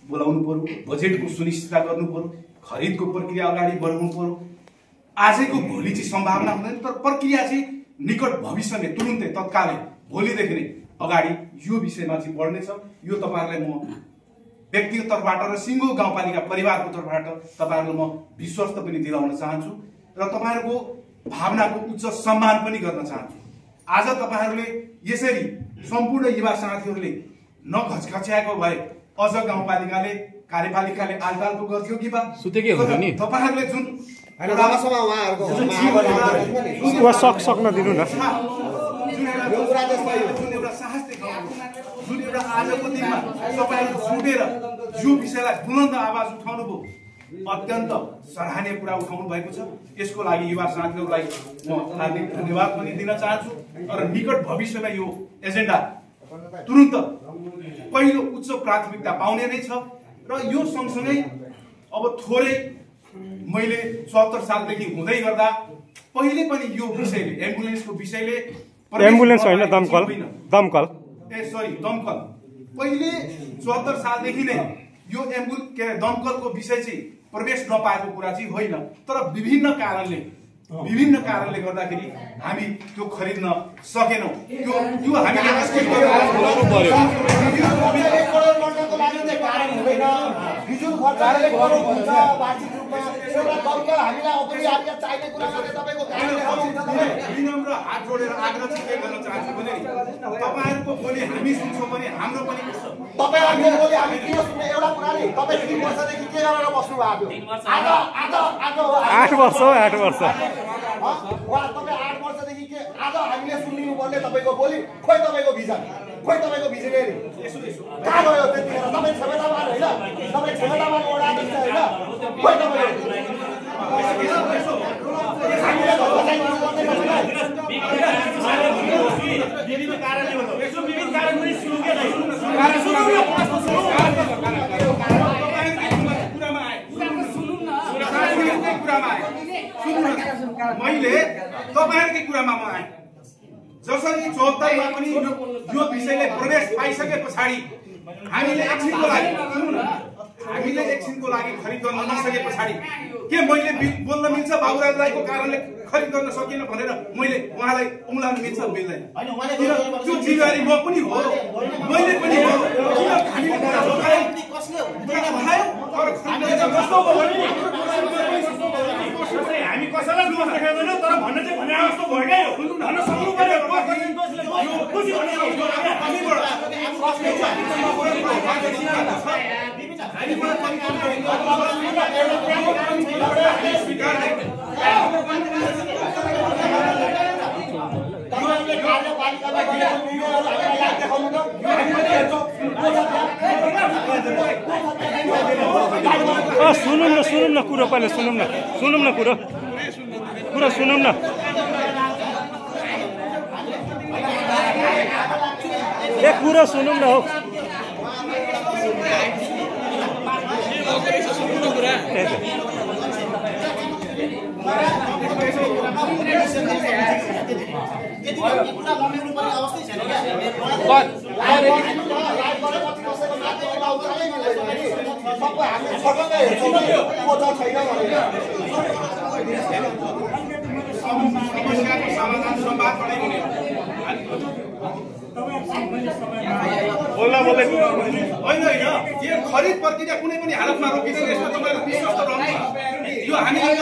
बोलाउनु पर्यो, बजेटको सुनिश्चितता गर्नु पर्यो, खरिदको प्रक्रिया अगाडि बढाउनु पर्यो। आजैको भोलि चाहिँ सम्भावना हुँदैन, तर प्रक्रिया चाहिँ निकट भविष्यमा तुरुन्तै तत्कालै भोलिदेखि नै अगाडि यो विषयमा चाहिँ बढ्नेछ। यो तपाईँहरूलाई म व्यक्तिगत तर्फबाट र सिङ्गो गाउँपालिका परिवारको तर्फबाट तपाईँहरूलाई म विश्वस्त पनि दिलाउन चाहन्छु र तपाईँहरूको भावनाको उच्च सम्मान पनि गर्न चाहन्छु। आज तपाईँहरूले यसरी सम्पूर्ण युवा साथीहरूले नघचघच्याएको भए अझ गाउँपालिकाले, कार्यपालिकाले आलटालको गर्थ्यो कि बा तपाईँहरूले जुन सक्न दिनु न, जुन एउटा साहस देखाउनु, जुन एउटा आजको दिनमा तपाईँहरू छुटेर यो विषयलाई बुलन्द आवाज उठाउनु भयो, अत्यन्त सराहनीय कुरा उठाउनु भएको छ। यसको लागि युवा साथीहरूलाई म हार्दिक धन्यवाद पनि दिन चाहन्छु र निकट भविष्यमा यो एजेन्डा तुरुन्त पहिलो उच्च प्राथमिकता पाउने नै छ र यो सँगसँगै अब थोरै मैले 74 सालदेखि हुँदै गर्दा पहिले पनि यो विषयले, एम्बुलेन्सको विषयले, एम्बुलेन्स होइन दमकल, दमकल पहिले 74 सालदेखि नै यो दमकलको विषय चाहिँ प्रवेश नपाएको कुरा चाहिँ होइन, तर विभिन्न कारणले गर्दाखेरि हामी त्यो खरिद्न सकेनौँ। त्यो हामीले बिजुल खर्च 1 करोड हुन्छ वार्षिक रूपमा एउटा दलका हामीलाई अपरिहार्य चाहिने कुरामा तपाईको ध्यान देखाउनुहुन्छ तपाईँ विनम्र हात जोडेर आग्रह के गर्न चाहन्छु भने तपाईहरुको बोली हामी सुन्छौं भने हाम्रो पनि तपाईहरुको बोली हामी किन सुन्ने एउटा कुरा नि तपाई 3 वर्षदेखि के गरेर बस्नु भएको थियो आज 8 वर्ष हो 8 वर्ष वा तपाई 8 वर्षदेखि के आज हामीले सुनिनु पर्ने तपाईको बोली खोइ तपाईको भिजन खोइ तपाईको भिजनरी कहाँ गयो त्यतिखेर तपाई क्षमतावान हैन तपाई क्षमतावान वडा अध्यक्ष हैन खोइ तपाईको हामीले बताइदिनु पर्ने विभिन्न कारणले हो यसो विभिन्न कारण पनि सुरु के मैले तपाईहरुकै कुरामा म आएँ जसरी 74 मा पनि यो विषयले प्रवेश पाइसके पछाडी हामीले एकछिनको लागि खरिद गर्न नसके पछाडी के मैले बोल्न मिल्छ बाबुराज राईको कारणले खरिद गर्न सकिएन भनेर मैले उहाँलाई उम्लाउन मिल्छ मिल्दैन त्यो जिम्मेवारी म पनि हो मैले पनि हो किन हामीले कसले हामी कसैलाई दोष देखाउँदैनौँ तर भन्न चाहिँ भने जस्तो भएकै हो भन्न सक्नु पर्यो सुनौँ न कुरो पहिले सुनौँ न कुरो सुनौँ न एक कुरो सुनौँ न हो होइन यो खरिद प्रक्रिया कुनै पनि हालतमा रोकिँदैन यसमा तपाईहरु विश्वस्त रहनुहुन्छ यो हामीले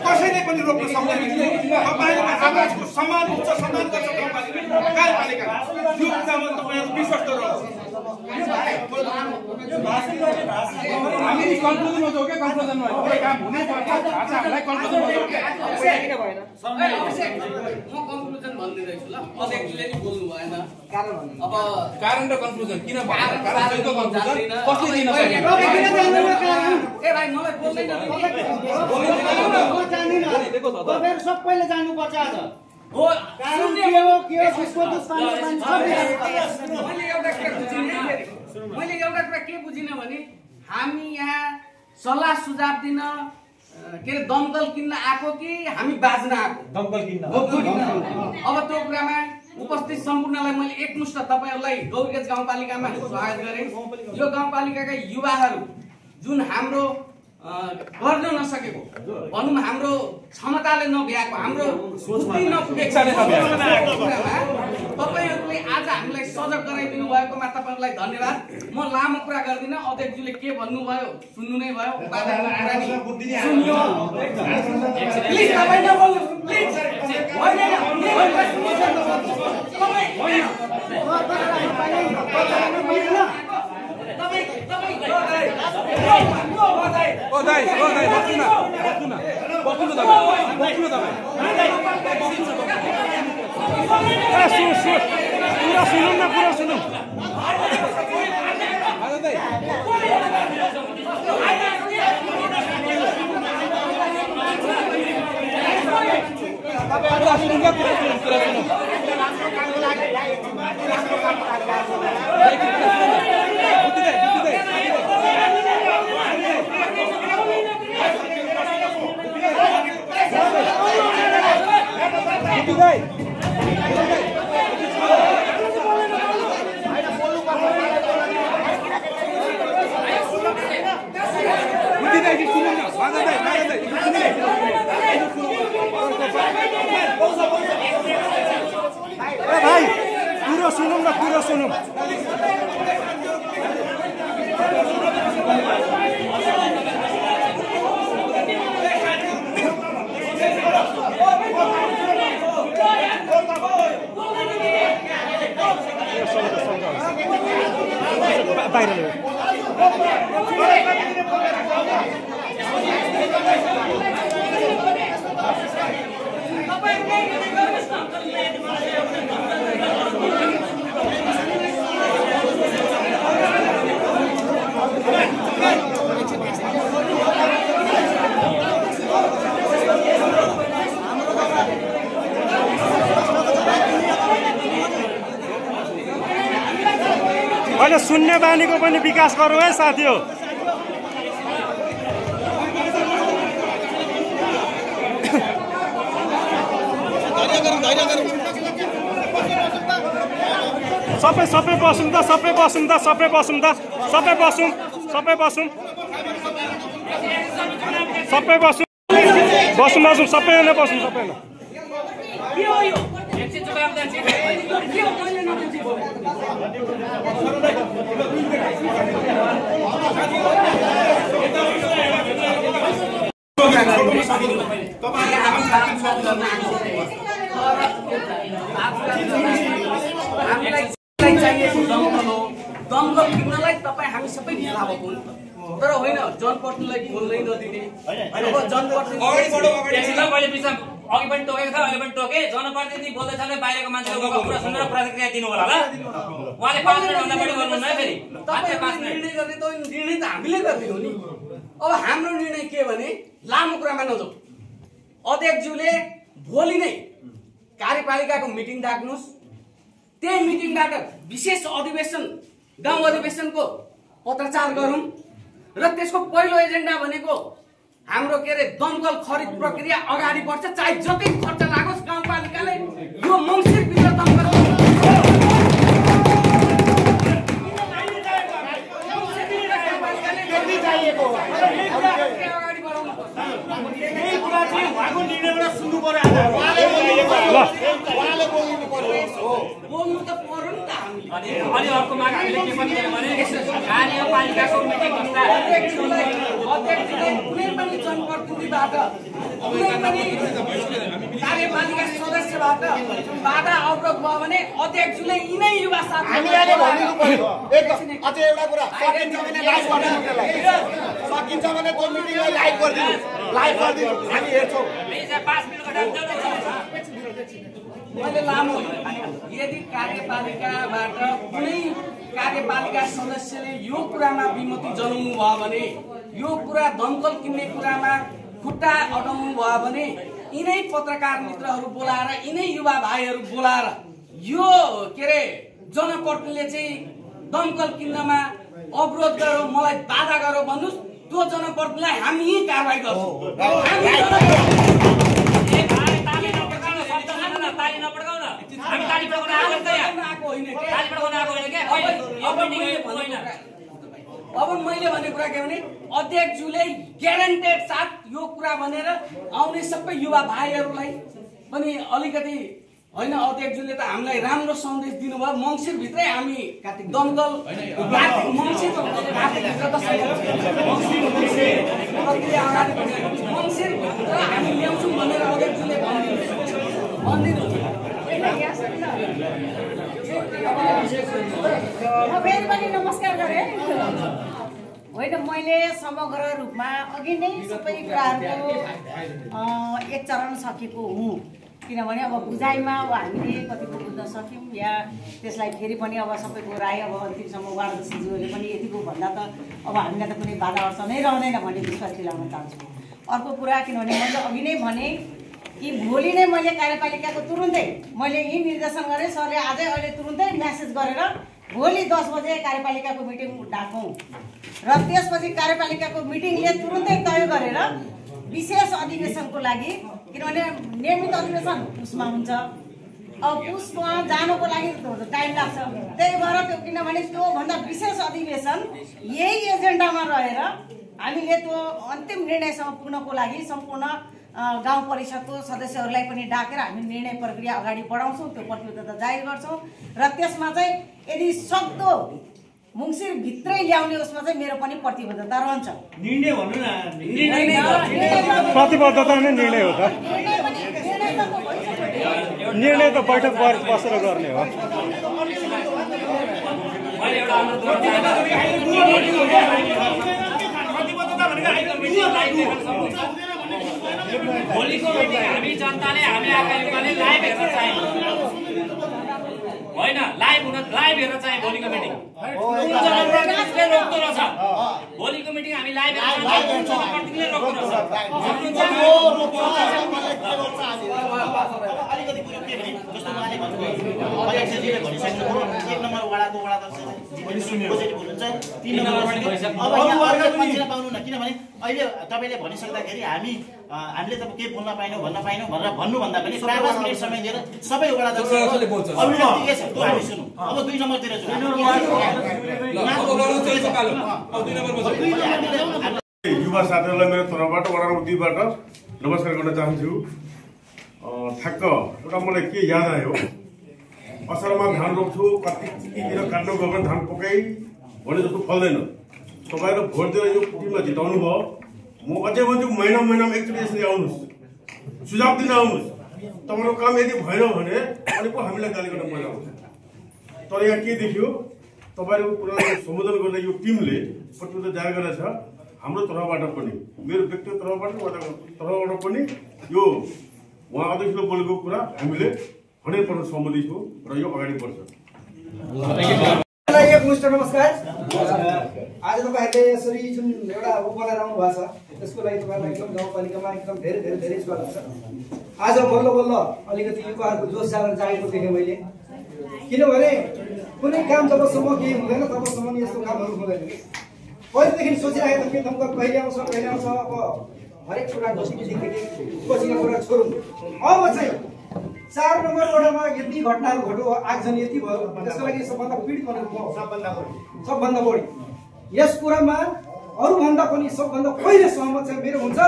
कसैले पनि रोक्न सक्दैन तपाईहरुको आवाजको सम्मान उच्च सम्मान गर्छ कार्यपालिका यो कुरामा तपाईहरु विश्वस्त रहनुहुन्छ हामी कन्क्लुजनमा जाऊ के कन्क्लुजनमा काम हुनै पर्छ भाषाहरूलाई कन्क्लुजनमा जाऊ के म कन्क्लुजन भन्दिरहेछु ल अध्यक्षले नि बोल्नु भएन अब कारण र कन्क्लुजन किन कारण सहितको कन्क्लुजन कसले दिन सक्यो ए भाइ मलाई बोल्दैन तपाईहरु सबैले जान्नुपर्छ आज हो कारण के हो त्यसको मैले एउटा कुरा के बुझिन भने हामी यहाँ सल्लाह सुझाव दिन के दमकल किन्न आएको कि हामी बाज्न आएको दमकल किन्न अब त्यो कुरामा उपस्थित सम्पूर्णलाई मैले एकमुष्ट तपाईहरुलाई गौरीगञ्ज गाउँपालिकामा स्वागत गरे यो गाउँपालिकाका युवाहरू जुन हाम्रो गर्न नसकेको भनौँ हाम्रो क्षमताले नभ्याएको हाम्रो सोचले नपुगेको तपाईहरुले आज हामीलाई सजग गराइदिनु भएकोमा तपाईहरुलाई धन्यवाद म लामो कुरा गर्दिन अध्यक्षज्यूले के भन्नुभयो सुन्नु नै भयो सुन्यो प्लिज तपाई नबोल्नु प्लिज भाइ कुरो सुनौँ न कुरो सुनौँ होइन सुन्ने बानीको पनि विकास गरौँ है साथी हो। सबै सबै बसौँ त सबै बसौँ त सबै बसौँ त सबै बसौँ सबै बसौँ सबै बसौँ बसौँ बसौँ सबैजना बसौँ सबैजना। दमकल किन्नलाई तपाईँ हामी सबै ढिला भएको तर होइन जनप्रतिनिधिलाई बोल्नै नदिने अघि पनि टोकेको छ अहिले पनि टोके जनप्रतिनिधि बोल्दैछ भने बाहिरको मान्छेको कुरा सुनेर प्रतिक्रिया दिनु होला ल। उहाँले 5 मिनटभन्दा बढी गर्नुहुन्न है फेरि निर्णय गर्ने त निर्णय त हामीले गर्ने हो नि। अब हाम्रो निर्णय के भने लामो कुरामा नजाउँ। अध्यक्षज्यूले भोलि नै कार्यपालिकाको मिटिङ डाक्नुहोस्। त्यही मिटिङबाट विशेष अधिवेशन गाउँ अधिवेशनको पत्रचार गरौँ र त्यसको पहिलो एजेन्डा भनेको हाम्रो के अरे दमकल खरिद प्रक्रिया अगाडि बढ्छ। चाहे जति खर्च लागोस् गाउँपालिकाले यो मङ्सिरभित्र दमकल बोल्नु त पर्यो नि त हामीले। अनि अर्को माग हामीले के पनि गर्यौँ भने कार्यपालिकाको मिटिङ बस्दा अध्यक्षले कुनै पनि जनप्रतिनिधिबाट कुनै पनि कार्यपालिका सदस्यबाट बाधा अवरोध भयो भने अध्यक्षले यिनै युवा साथी हामीले भन्नु पर्यो। अझै एउटा कुरा सकिन्छ भने लाइभ गरिदिनु, सकिन्छ भने त्यो मिटिङलाई लाइभ गरिदिनु, हामी हेर्छौँ। मैले लामो यदि कार्यपालिकाबाट कुनै कार्यपालिका सदस्यले यो कुरामा विमति जनाउनु भयो भने यो कुरा दमकल किन्ने कुरामा खुट्टा अडाउनु भयो भने यिनै पत्रकार मित्रहरू बोलाएर यिनै युवा भाइहरू बोलाएर यो के अरे जनप्रतिनिधिले चाहिँ दमकल किन्नमा अवरोध गरौँ मलाई बाधा गरौँ भन्नुहोस्। त्यो जनप्रतिनिधिलाई हामी यही कारवाही गर्छौँ। अब मैले भने कुरा के भने अध्यक्षज्यूले ग्यारेन्टेड साथ यो कुरा भनेर आउने सबै युवा भाइहरूलाई पनि अलिकति होइन अध्यक्षज्यूले त हामीलाई राम्रो सन्देश दिनुभयो। मङ्सिरभित्रै हामी दमकल मङ्सिरभित्र हामी ल्याउँछौँ भनेर अध्यक्षज्यूले भनिदिनु। फेरि पनि नमस्कार गरेँ। होइन मैले समग्र रूपमा अघि नै सबै कुराहरूको एक चरण सकेको हुँ। किनभने अब बुझाइमा अब हामीले कतिको बुझ्न सक्यौँ या त्यसलाई फेरि पनि अब सबैको राय अब अन्तिमसम्म वार्डज्यूले पनि यतिको भन्दा त अब हामीलाई त कुनै बाधा अड्चनै रहँदैन भन्ने विश्वास दिलाउन चाहन्छु। अर्को कुरा किनभने मैले अघि नै भने कि भोलि नै मैले कार्यपालिकाको तुरुन्तै मैले यही निर्देशन गरेँ। सरले आजै अहिले तुरुन्तै म्यासेज गरेर भोलि 10 बजे कार्यपालिकाको मिटिङ डाकौँ र त्यसपछि कार्यपालिकाको मिटिङले तुरुन्तै तय गरेर विशेष अधिवेशनको लागि, किनभने नियमित अधिवेशन पुसमा हुन्छ, अब पुसमा जानको लागि टाइम लाग्छ। त्यही भएर त्यो किनभने त्योभन्दा विशेष अधिवेशन यही एजेन्डामा रहेर हामीले त्यो अन्तिम निर्णयसम्म पुग्नको लागि सम्पूर्ण गाउँ परिषदको सदस्यहरूलाई पनि डाकेर हामी निर्णय प्रक्रिया अगाडि बढाउँछौँ, त्यो प्रतिबद्धता जाहेर गर्छौँ र त्यसमा चाहिँ यदि सक्दो मुङसिर भित्रै ल्याउने उसमा चाहिँ मेरो पनि प्रतिबद्धता रहन्छ। निर्णय भन्नु न, प्रतिबद्धता नै निर्णय हो त। निर्णय त बैठक बसेर गर्ने हो। भोलिको मिटिङ हामी जनताले हामी आकाङ्क्षाले लाइभ हेर्न चाहन्छ होइन, लाइभ हेर्न चाहे भोलिको मिटिङ जनप्रतिनिधिले रोक्दो रहेछ। भोलिको मिटिङ हामी लाइभ हेर्न जनप्रतिनिधिले रोक्दो रहेछ। अलिकति कुरो के भने जस्तो उहाँले भन्नुभयो अध्यक्षजीले भनिसक्नुभयो 1 नम्बर वडाको वडाध्यक्ष हुनुहुन्छ 3 नम्बर पनि भइसक्यो। अब यहाँ अर्को मान्छे पाउनु न, किनभने अहिले तपाईले भनिसक्दाखेरि हामीले त के बोल्न पाइनौँ भनेर भन्नुभन्दा पनि 5 मिनेट समय दिएर सबै वडाध्यक्षले बोल्छ। अभिव्यक्ति के छ त्यो हामी सुनौँ। अब 2 नम्बरतिर जाउँ। युवा साथीहरूलाई मेरो तर्फबाट वडा नम्बर 2 बाट नमस्कार गर्न चाहन्छु। ठ्याक्क एउटा मलाई के याद आयो, असारमा धान रोप्छु, कतितिर काट्नु गयो भने धान पकाइ भने जस्तो फल्दैन। तपाईँहरू भोट दिएर यो टिमलाई जिताउनु भयो। म अझै भन्छु महिनामा एकचोटि यसरी आउनुहोस्, सुझाव दिन आउनुहोस्। तपाईँको काम यदि भएन भने अनि पो हामीलाई गाली गर्न मन आउँछ। तर यहाँ के देखियो, तपाईँहरूको कुरालाई सम्बोधन गर्दा यो टिमले प्रतिबद्धता जाहेर गरेको छ। हाम्रो तर्फबाट पनि, मेरो व्यक्तिगत तर्फबाट तर्फबाट पनि यो उहाँ अध्यक्षले बोलेको कुरा हामीले 100% सहमति छौँ र यो अगाडि बढ्छ। एकमुष्ट नमस्कार। आज तपाईँहरूले यसरी जुन एउटा बनाएर आउनु भएको छ त्यसको लागि तपाईँहरूलाई एकदम गाउँपालिकामा एकदम धेरै स्वागत छ। आज बल्ल अलिकति युवाहरूको जोस जागेको देखेँ मैले, किनभने कुनै काम जबसम्म केही हुँदैन तबसम्म यस्तो कामहरू हुँदैन। पहिलेदेखि सोचिराखेको के दमकल कहिले आउँछ। अब हरेक कुरा गतिविधिदेखि कोचिङको कुरा छोडौँ। अब चाहिँ 4 नम्बर वडामा यति घटनाहरू घट्यो, आगजनी यति भयो, त्यसको लागि सबभन्दा पीडित भनेको सबभन्दा बढी यस कुरामा अरूभन्दा पनि सबभन्दा पहिले सहमत चाहिँ मेरो हुन्छ।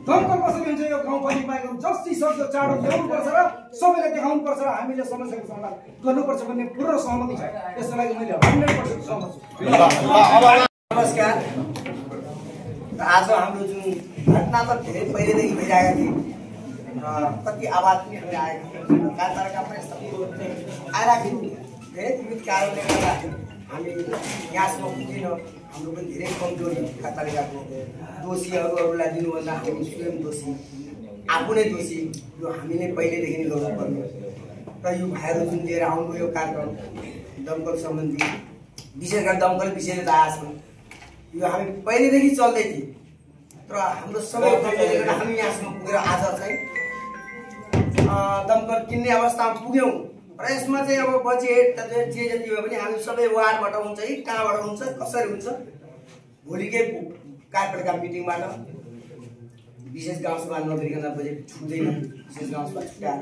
दमकल कसरी हुन्छ यो गाउँपालिकामा जति सक्दो चाँडो ल्याउनुपर्छ र सबैलाई देखाउनुपर्छ र हामीले समस्याको समाधान गर्नुपर्छ भन्ने पूर्ण सहमति छ। यसको लागि मैले 100% सहमत छु। नमस्कार। आज हाम्रो जुन घटना त धेरै पहिलेदेखि भइरहेका थिए, कति आवाज पनि आएका थिए, कार्यतालिका पनि आइरहेको थियो। धेरै विविध कारणले गर्दा हामी यहाँसम्म पुगेन। हाम्रो पनि धेरै कमजोरी कार्यतालिकाको दोषीहरूलाई दिनुभन्दा हामी स्वयं दोषी, आफू नै दोषी। यो हामी नै पहिलेदेखि नै गर्नुपर्ने र यो भाइहरू जुन लिएर आउनुभयो यो कार्यक्रम दमकल सम्बन्धी, विशेष गरी दमकल विषयले त आएको छन्। यो हामी पहिलेदेखि चल्दै थिए, तर हाम्रो समय कमजोरीले गर्दा हामी यहाँसम्म पुगेर आज चाहिँ दमकल किन्ने अवस्थामा पुग्यौँ। र यसमा चाहिँ अब बजेट जे जति भए पनि हामी सबै वार्डबाट हुन्छ कि कहाँबाट हुन्छ, कसरी हुन्छ, भोलिकै कार्यपालिका मिटिङबाट विशेष गाउँसभा नगरिकन बजेट छुट्दैन। विशेष गाउँसभा छुट्याएर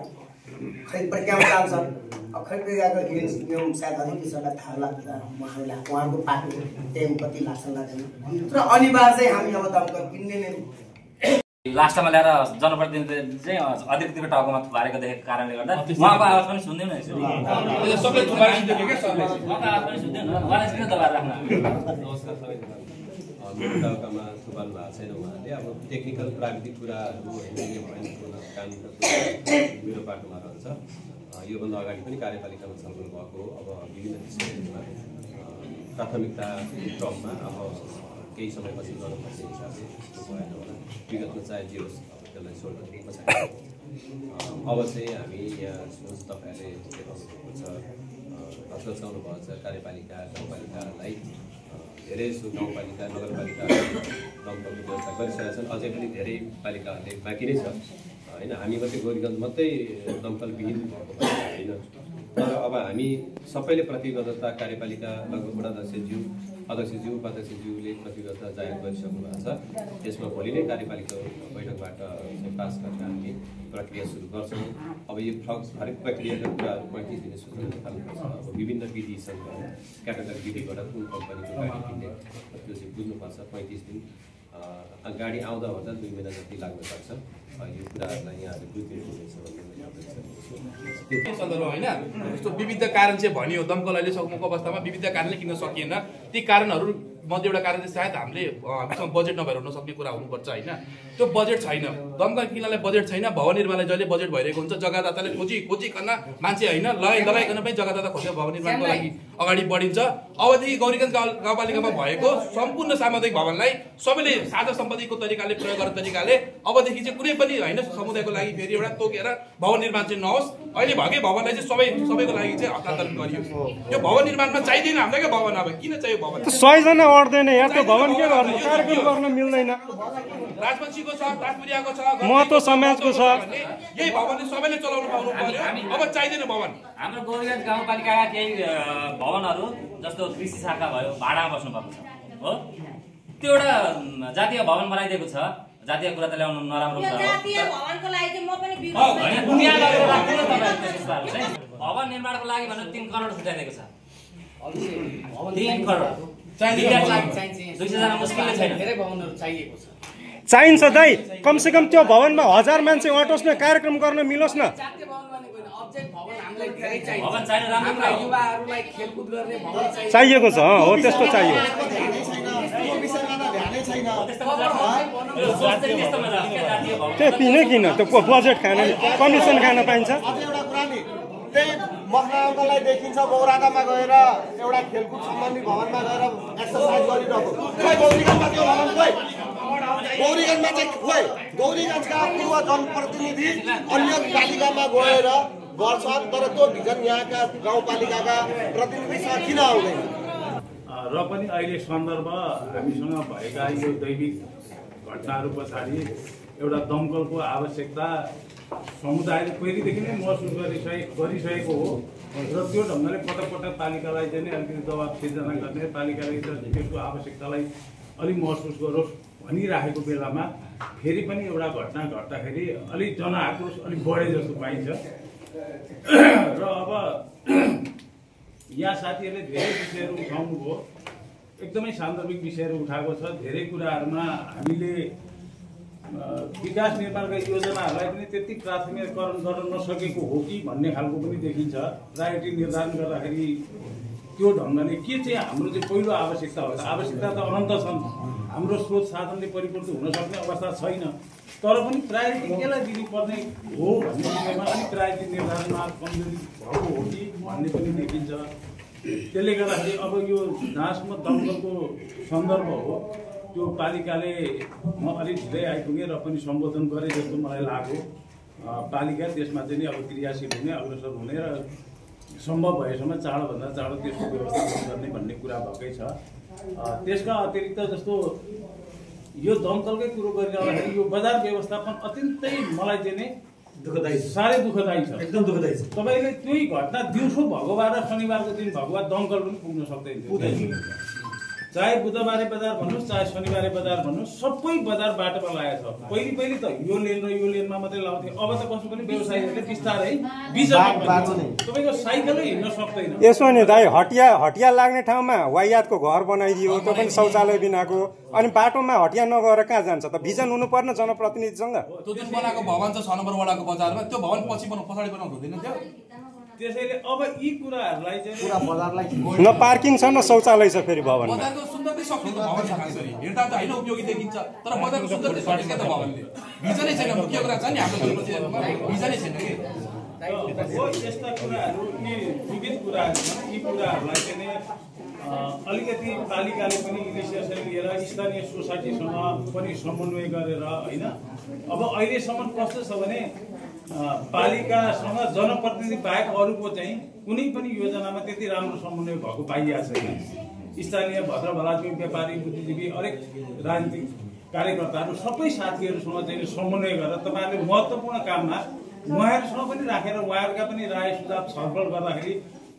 खरिद प्रक्रियामा जान्छ। अब खरिद प्रक्रियाको नियम सायद अध्यक्षहरूलाई थाहा लाग्छ, उहाँहरूको पार्टी टाइम कति लाग्छ लाग्दैन, तर अनिवार्य चाहिँ हामी अब दमकल किन्ने नै। लास्टमा ल्याएर जनप्रतिनिधि चाहिँ अध्यक्षको टाउकोमा थुपारेको देखेको कारणले गर्दा उहाँको आवाज पनि सुन्दैन। मेरो टाउकामा थुपार्नु भएको छैन उहाँले। अब टेक्निकल प्राविधिक कुराहरू मेरो पाटोमा रहन्छ। योभन्दा अगाडि पनि कार्यपालिकामा छलफल भएको अब विभिन्न विषयहरूमा प्राथमिकता क्रममा अब केही समयपछि गर्नुपर्ने हिसाबले भएन होला। विगतमा चाहे जे होस् त्यसलाई छोड्न पछाडि अब चाहिँ हामी यहाँ तपाईँहरूले देखाउनुभएको छ, हस्ताउनु भएको छ। कार्यपालिका गाउँपालिकालाई धेरै जस्तो गाउँपालिका नगरपालिका दमकलको व्यवस्था गरिसकेका छन्। अझै पनि धेरै पालिकाहरूले बाँकी नै छ होइन। हामी मात्रै गोरीगञ्ज मात्रै दमकलविहीन भएको होइन। तर अब हामी सबैले प्रतिबद्धता कार्यपालिका लगभग वडाध्यक्षज्यू, अध्यक्षज्यू, उपाध्यक्षज्यूले प्रतिबद्धता जाहेर गरिसक्नु भएको छ। यसमा भोलि नै कार्यपालिका बैठकबाट पास गरेर हामी प्रक्रिया सुरु गर्छौँ। अब यो हरेक प्रक्रियाका कुराहरू 35 दिने सूचना निकाल्नुपर्छ। अब विभिन्न विधि छन्, क्याटेगोरी विधिबाट कुन कम्पनीको गाडी किन्ने त्यो चाहिँ बुझ्नुपर्छ। 35 दिन गाडी आउँदा भन्दा 2 महिना जति लाग्न सक्छ। यो कुराहरूलाई यहाँले बुझिदिनु हुनेछ भन्ने मैले अपेक्षा गर्छु। त्यो सन्दर्भ होइन यस्तो विविध कारण चाहिँ भनियो दमकल अहिले सकुमको अवस्थामा विविध कारणले किन सकिएन ती कारणहरू मध्ये एउटा कारण चाहिँ सायद हामीसँग बजेट नभएर हुन सक्ने कुरा हुनुपर्छ होइन। त्यो बजेट छैन, दमकल किनलाई बजेट छैन, भवन निर्माणलाई जहिले बजेट भइरहेको हुन्छ जग्गादाताले खोजिकन मान्छे होइन लगाइकन पनि जग्गादाता खोजेर भवन निर्माणको लागि अगाडि बढिन्छ। अबदेखि गौरीगञ्ज गाउँपालिकामा भएको सम्पूर्ण सामुदायिक भवनलाई सबैले साझा सम्पत्तिको तरिकाले प्रयोग गर्ने तरिकाले अबदेखि चाहिँ कुनै पनि होइन समुदायको लागि फेरि एउटा तोकेर भवन निर्माण चाहिँ नहोस्। अहिले भएकै भवनलाई चाहिँ सबैको लागि चाहिँ हस्तान्तरण गरियो। त्यो भवन निर्माणमा चाहिँदैन हामीलाई क्या भवन, अब किन चाहियो भवन? 100 जना अड्दैन यार, त्यो भवन के गर्नु, कार्यक्रम गर्न मिल्दैन। राजवंशीको छ, ताजपुरियाको छ, महतो समाजको छ, यही भवनले सबैले चलाउनु पाउनु पर्यो। अब चाहिँदैन भवन। हाम्रो गौरीगञ्ज गाउँपालिकाका केही भवनहरू जस्तो कृषि शाखा भयो भाडामा बस्नुपर्छ हो, त्यो एउटा जातीय भवन बनाइदिएको छ। जातीय कुरा त ल्याउनु नराम्रो कुरा हो। भवन निर्माणको लागि भनेर 3 करोड छुट्याइदिएको छ। 3 करोड चाहिन्छ दाइ, कमसेकम त्यो भवनमा 1000 मान्छे अटोस् न, कार्यक्रम गर्न मिलोस् न। चाहिएको छ हो, त्यस्तो चाहियो। त्यो पिने किन, त्यो बजेट खान कमिसन खान पाइन्छ। त्यही मकराउँदालाई देखिन्छ गौराटामा गएर एउटा खेलकुद सम्बन्धी भवनमा गएर एक्सर्साइज गरिरहेको। गौरीगञ्जमा त्यो भवन खोइ, गौरीगञ्जमा चाहिँ खोइ, गौरीगञ्जका पूर्व जनप्रतिनिधि अन्य पालिकामा गएर गर्छन्, तर त्यो भिजन यहाँका गाउँपालिकाका प्रतिनिधिसँग किन आउँदैन? र पनि अहिले सन्दर्भ हामीसँग भएका यो दैविक घटनाहरू पछाडि एउटा दमकलको आवश्यकता समुदायले पहिलेदेखि नै महसुस गरिसकेको हो र त्यो ढङ्गले पटक पटक पालिकालाई चाहिँ अलिकति दबाब सिर्जना गर्ने, पालिकाले त्यसको आवश्यकतालाई अलिक महसुस गरोस् भनिराखेको बेलामा फेरि पनि एउटा घटना घट्दाखेरि अलिक जनआक्रोश अलिक बढे जस्तो पाइन्छ। र अब यहाँ साथीहरूले धेरै विषयहरू उठाउनुभयो, एकदमै सान्दर्भिक विषयहरू उठाएको छ। धेरै कुराहरूमा हामीले विकास निर्माणका योजनाहरूलाई पनि त्यति प्राथमिकरण गर्न नसकेको हो कि भन्ने खालको पनि देखिन्छ। प्रायोरिटी निर्धारण गर्दाखेरि त्यो ढङ्गले के चाहिँ हाम्रो चाहिँ पहिलो आवश्यकता हो, आवश्यकता त अनन्त छन्, हाम्रो स्रोत साधनले परिपूर्ति हुन सक्ने अवस्था छैन, तर पनि प्रायोरिटी केलाई दिनुपर्ने हो भन्ने विषयमा अलिक प्रायोरिटी निर्धारणमा कमजोरी भएको हो कि भन्ने पनि देखिन्छ। त्यसले गर्दाखेरि अब यो नासमा दमकलको सन्दर्भ हो, त्यो पालिकाले म अलिक ढिलै आइपुगेँ र पनि सम्बोधन गरेँ जस्तो मलाई लाग्यो। पालिका त्यसमा चाहिँ नि अब क्रियाशील हुने, अग्रसर हुने र सम्भव भएसम्म चाँडोभन्दा चाँडो त्यसको व्यवस्था गर्ने भन्ने कुरा भएकै छ। त्यसका अतिरिक्त जस्तो यो दमकलकै कुरो गरिरहँदाखेरि यो बजार व्यवस्थापन अत्यन्तै मलाई चाहिँ नि दुःखदायी, साह्रै दुःखदायी छ, एकदम दुःखदायी छ। तपाईँले त्यही घटना दिउँसो भएको भए र शनिबारको दिन भएको भए दमकल पनि पुग्न सक्दैन, चाहे बुधबारे बजार भन्नुहोस् चाहे शनिबारे बजार भन्नुहोस्, सबै बजार बाटोमा लागेको छ। पहिले त यो लेन र यो लेनमा मात्रै लाउँथे, अब त कसो पनि व्यवसायीहरूले बिस्तारै तपाईँको साइकलै हिँड्न सक्दैन। यसो नि दाइ, हटिया लाग्ने ठाउँमा वाइयातको घर बनाइदियो, त्यो पनि शौचालय बिनाको, अनि बाटोमा हटिया नगएर कहाँ जान्छ त? भिजन हुनु पर्ने जनप्रतिनिधिसँग। त्यो जुन बनाएको भवन छ 6 नम्बर वडाको बजारमा, त्यो भवन पछाडि बनाउनु हुँदैन थियो। त्यसैले अब यी कुराहरूलाई चाहिँ पुरा बजारलाई न पार्किङ छ न शौचालय छ फेरि भवनमा। बजारको सुन्दरता सकिन्छ भवन छ, खास गरी हेर्दा त होइन उपयोगी देखिन्छ, तर बजारको सुन्दरता सकिन्छ त भवनले भिजनै छैन। मुख्य कुरा छ नि हाम्रो भिजनै छैन कि यस्ता कुराहरू, यी विविध कुराहरू छन्। यी कुराहरूलाई चाहिँ अलिकति पालिकाले पनि इनिसिएसन लिएर स्थानीय सोसाइटीसँग पनि समन्वय गरेर होइन। अब अहिलेसम्म कस्तो छ भने पालिकासँग जनप्रतिनिधि बाहेक अरूको चाहिँ कुनै पनि योजनामा त्यति राम्रो समन्वय भएको पाइएको छैन। स्थानीय भद्र भलाद्मी व्यापारी बुद्धिजीवी हरेक राजनीतिक कार्यकर्ताहरू सबै साथीहरूसँग चाहिँ समन्वय गरेर तपाईँहरूले महत्त्वपूर्ण काममा उहाँहरूसँग पनि राखेर उहाँहरूका पनि राय सुझाव छलफल गर्दाखेरि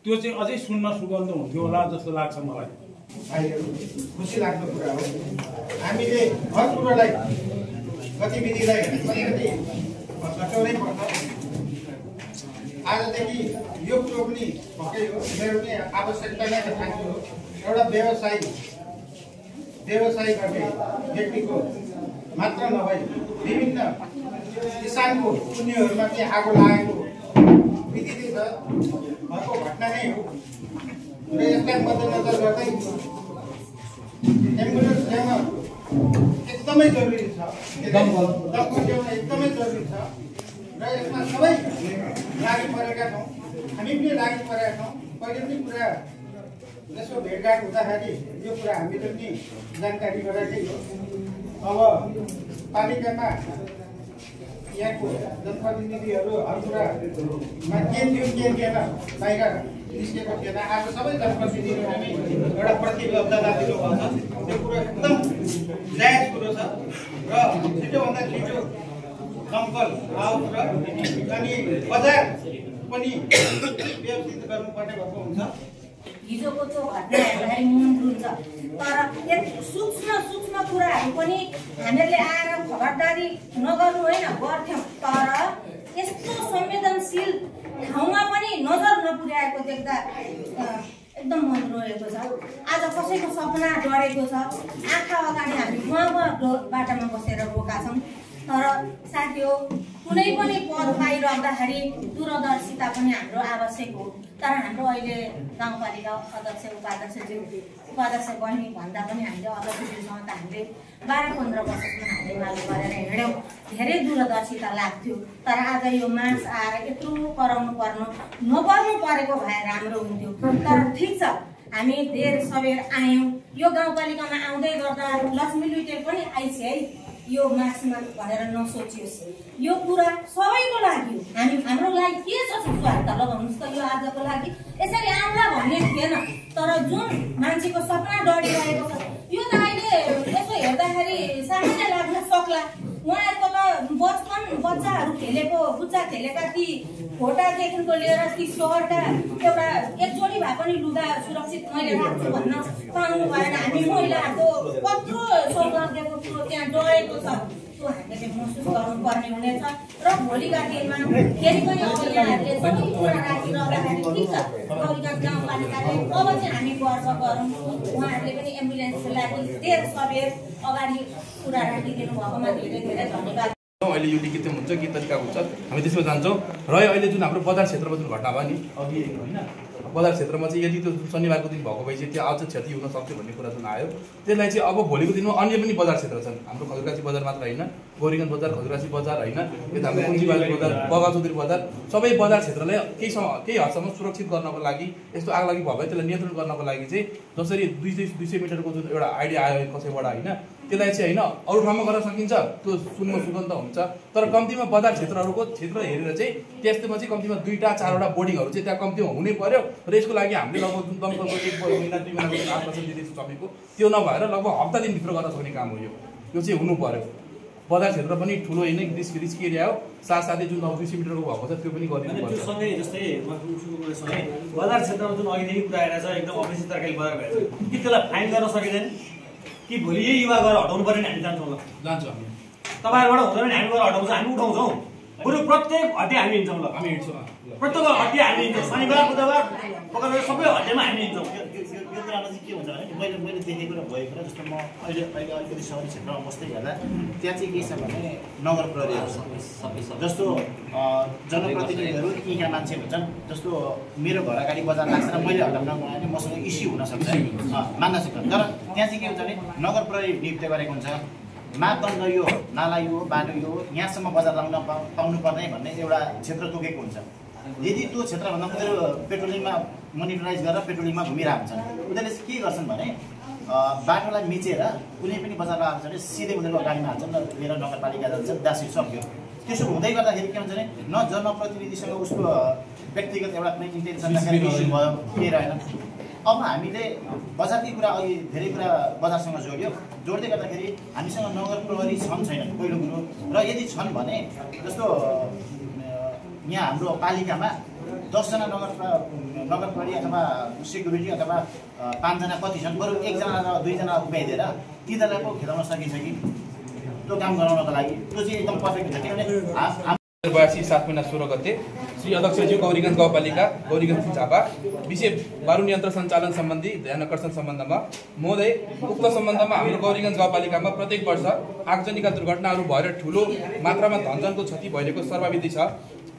त्यो चाहिँ अझै सुन्न सुगन्ध हुन्थ्यो होला जस्तो लाग्छ मलाई। खुसी लाग्ने कुरा हो, हामीले हर कुरोलाई गतिविधिलाई अलिकति सच्याउनै पर्छ। आजदेखि यो कुरो पनि पक्कै हो, मेरो पनि आवश्यकता नै ठान्छु। एउटा व्यवसायी व्यवसाय गर्ने व्यक्तिको मात्र नभई विभिन्न किसानको उनीहरूमा चाहिँ आगो लागेको विदितै छ, भएको घटना नै हो र यसलाई मध्यनजर गर्दै एम्बुलेन्स ल्याउन एकदमै जरुरी छ, दमकल ल्याउन एकदमै जरुरी छ र यसमा सबै लागि परेका छौँ, हामी पनि लागि परेका छौँ। पहिले पनि कुरा यसो भेटघाट हुँदाखेरि यो कुरा हामीले पनि जानकारी गराएकै हो। अब पालिकामा यहाँको जनप्रतिनिधिहरू हर कुरामा के थियो के थिएन बाहिर निस्केको थिएन। आज सबै जनप्रतिनिधिहरूले नै एउटा प्रतिबद्धता दिनुभएको छ, त्यो कुरो एकदम जायज कुरो छ र छिटोभन्दा छिटो दमकल आओस् र अनि बजार पनि व्यवस्थित गर्नुपर्ने भएको हुन्छ। हिजोको त्यो घटना हेर्दाखेरि मन रुन्छ, तर सूक्ष्म कुराहरू पनि हामीहरूले आएर खबरदारी नगर्नु होइन, गर्थ्यौँ, तर यस्तो संवेदनशील ठाउँमा पनि नजर नपुर्याएको देख्दा एकदम मन रोएको छ। आज कसैको सपना डढेको छ, आँखा अगाडि हामी बाटामा बसेर रोका छौँ, तर साथी हो कुनै पनि पद पाइरहँदाखेरि दूरदर्शिता पनि हाम्रो आवश्यक हो। तर हाम्रो अहिले गाउँपालिका अध्यक्ष उपाध्यक्ष बहिनी भन्दा पनि हामीले अध्यक्षज्यूसँग त हामीले 12-15 वर्षसम्म हामीले माल गरेर हिँड्यौँ, धेरै दूरदर्शिता लाग्थ्यो। तर आज यो मास आएर यत्रो कराउनु नपर्नु परेको भए राम्रो हुन्थ्यो। तर ठिक छ, हामी देर सबेर आयौँ, यो गाउँपालिकामा आउँदै गर्दा लक्ष्मी लुइटेल पनि आइछ है, यो मार्क्समा भनेर नसोचियोस्, यो कुरा सबैको लागि हो। हाम्रो लागि के छ स्वार्थ लगाउनुहोस् त, यो आजको लागि यसरी आउँला भन्ने थिएन, तर जुन मान्छेको सपना डढिरहेको छ यो त अहिले यसो हेर्दाखेरि सामान्य लाग्न सक्ला। उहाँहरूको त बचपन बच्चाहरू खेलेको बुच्चा खेलेका ती फोटादेखिको लिएर ती सहरका एउटा एक जोडी भए पनि लुगा सुरक्षित मैले राख्छु भन्न पाउनु भएन। हामी महिलाहरूको कत्रो सौभाग्यको कुरो त्यहाँ डढेको छ, त्यो हामीले महसुस गर्नुपर्ने हुनेछ। र भोलिका दिनमा फेरि पनि अब यहाँहरूले सबै कुरा राखिरहँदाखेरि ठिक छ, गौरीगञ्ज गाउँपालिकाले अब चाहिँ हामी गर्व गरौँ। उहाँहरूले पनि एम्बुलेन्सको लागि देर सबेर अगाडि कुरा राखिदिनु भएकोमा धेरै धेरै धन्यवाद। अहिले यो लिखित हुन्छ के तरिका हुन्छ हामी त्यसमा जान्छौँ। र अहिले जुन हाम्रो बजार क्षेत्रमा जुन घटना भयो नि अघि होइन, बजार क्षेत्रमा चाहिँ यदि त्यो शनिबारको दिन भएको भए चाहिँ त्यो अझ क्षति हुन सक्थ्यो भन्ने कुरा जुन आयो, त्यसलाई चाहिँ अब भोलिको दिनमा अन्य पनि बजार क्षेत्र छन्, हाम्रो खजुरासी बजार मात्र होइन, गौरीगञ्ज बजार, खजुरासी बजार होइन, यता हाम्रो कुञ्जीबारी बजार, बगाचौधरी बजार, सबै बजार क्षेत्रलाई केही हदसम्म सुरक्षित गर्नको लागि, यस्तो आगलागी भयो भने त्यसलाई नियन्त्रण गर्नको लागि चाहिँ जसरी 200 मिटरको जुन एउटा आइडिया आयो कसैबाट होइन, त्यसलाई चाहिँ होइन अरू ठाउँमा गर्न सकिन्छ, त्यो सुन्न सुगन्ध हुन्छ। तर कम्तीमा बजार क्षेत्रहरूको क्षेत्र हेरेर चाहिँ त्यस्तोमा चाहिँ कम्तीमा 2-4वटा बोर्डिङहरू चाहिँ त्यहाँ कम्तीमा हुनै पर्यो। र यसको लागि हामीले लगभग जुन दमकलको 1 महिना 2 महिनाको आश्वासन दिँदैछु तपाईँको, त्यो नभएर लगभग हप्ता दिनभित्र गर्न सक्ने काम हो यो चाहिँ हुनु पर्यो। बजार क्षेत्र पनि ठुलो होइन, रिस्क एरिया हो, साथसाथै जुन 200 मिटरको भएको छ त्यो पनि गरिदिनु पर्छ। त्यो सँगै जस्तै बजार क्षेत्रमा जुन अघिदेखि कुरा आइरहेको छ एकदम अफिसी तरकारी बजार भएको छ, कि त्यसलाई फाइन गर्न सकिँदैन कि भोलि यही युवा गरेर हटाउनु पर्यो नि? हामी जान्छौँ, ल जान्छौँ हामी, तपाईँहरूबाट हुँदैन नि, हामी गएर हटाउँछ, हामी उठाउँछौँ, बरु प्रत्येक हट्टी हामी हिँड्छौँ, ल हामी हिँड्छौँ, प्रत्येक हट्टी हामी हिँड्छौँ, शनिबार बुधबार पक्का सबै हट्टीमा हामी हिँड्छौँ। यो कुरामा चाहिँ के हुन्छ भने मैले देखेको र भएको र जस्तो म अहिले अलिकति सहरी क्षेत्रमा बस्दै हेर्दा त्यहाँ चाहिँ के छ भने नगर प्रहरीहरू छ, जस्तो जनप्रतिनिधिहरू यहीँका मान्छे हुन्छन्, जस्तो मेरो घर अगाडि बजार लाग्छ र मैले हटाउन गएँ मसँग इस्यु हुनसक्छ, मान्न सक्छ। तर त्यहाँ चाहिँ के हुन्छ भने नगर प्रहरी नियुक्त गरेको हुन्छ, मापदण्ड यो नाला यो बाटो यो यहाँसम्म बजार लाउन पाउनु पर्ने भन्ने एउटा क्षेत्र तोकेको हुन्छ। यदि त्यो क्षेत्रभन्दा उनीहरू पेट्रोलिङमा मोनिटराइज गरेर पेट्रोलिङमा घुमिरहेको हुन्छन्, उनीहरूले चाहिँ के गर्छन् भने बाटोलाई मिचेर कुनै पनि बजारमा आएको छ भने सिधै उनीहरूको गाडीमा हाल्छन् र लिएर नगरपालिका जान्छन्, दासी सक्यो। त्यसो हुँदै गर्दाखेरि के हुन्छ भने न जनप्रतिनिधिसँग उसको व्यक्तिगत एउटा कुनै इन्टेन्सन इस्यु भयो के रहेन। अब हामीले बजारकै कुरा अघि धेरै कुरा बजारसँग जोड्दै गर्दाखेरि हामीसँग नगर प्रहरी छन् छैनन् पहिलो कुरो, र यदि छन् भने जस्तो यहाँ हाम्रो पालिकामा 10जना नगर प्रहरी अथवा सेक्युरिटी अथवा 5जना कति छन्, बरु 1जना अथवा 2जना उभ्याइदिएर तिनीहरूलाई पो खेदाउन सकिन्छ कि त्यो काम गराउनको लागि, त्यो चाहिँ एकदम पर्फेक्ट हुन्छ। किनभने 82 7 महिना 16 गते श्री अध्यक्षज्यू गौरीगञ्ज गाउँपालिका गौरीगञ्ज झापा विषय बारू यन्त्र सञ्चालन सम्बन्धी ध्यानकर्षण सम्बन्धमा महोदय उक्त सम्बन्धमा हाम्रो गौरीगञ्ज गाउँपालिकामा प्रत्येक वर्ष आगजनीका दुर्घटनाहरू भएर ठूलो मात्रामा धनजनको क्षति भइरहेको सर्वविदित छ।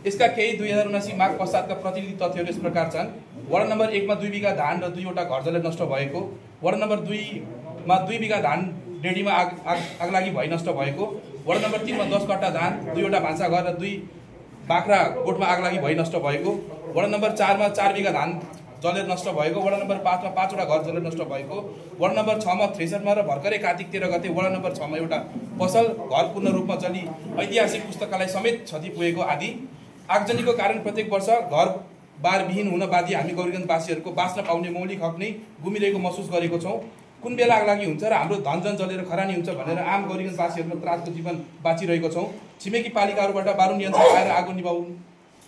यसका केही 2079 माघ पश्चातका प्रतिनिधि तथ्यहरू यस प्रकार छन्। वार्ड नम्बर 1 मा 2 बिघा धान र 2 वटा घर जलेर नष्ट भएको, वार्ड नम्बर 2 मा 2 बिघा धान डेढीमा आगलागी भई नष्ट भएको, वार्ड नम्बर 3 मा 10 कट्टा धान, 2 वटा भान्साघर र 2 बाख्रा गोठमा आगलागी भई नष्ट भएको, वार्ड नम्बर 4 मा 4 बिघा धान जलेर नष्ट भएको, वार्ड नम्बर 5 मा 5 वटा घर जलेर नष्ट भएको, वार्ड नम्बर 6 मा थ्रेसरमा र भर्खरै कार्तिक 13 गते वार्ड नम्बर 6 मा एउटा पसल घर पूर्ण रूपमा जली ऐतिहासिक पुस्तकालय समेत क्षति पुगेको आदि। आगजनीको कारण प्रत्येक वर्ष घर बारविहीन हुन बाँधी हामी गौरीगञ्जवासीहरूको बाँच्न पाउने मौलिक हक नै गुमिरहेको महसुस गरेको छौँ। कुन बेला आगलागी हुन्छ र हाम्रो धनजन जलेर खरानी हुन्छ भनेर आम गौरीगञ्जवासीहरूमा त्रासको जीवन बाँचिरहेको छौँ। छिमेकी पालिकाहरूबाट बारू नियन्त्रण पाएर आगो निभाउनु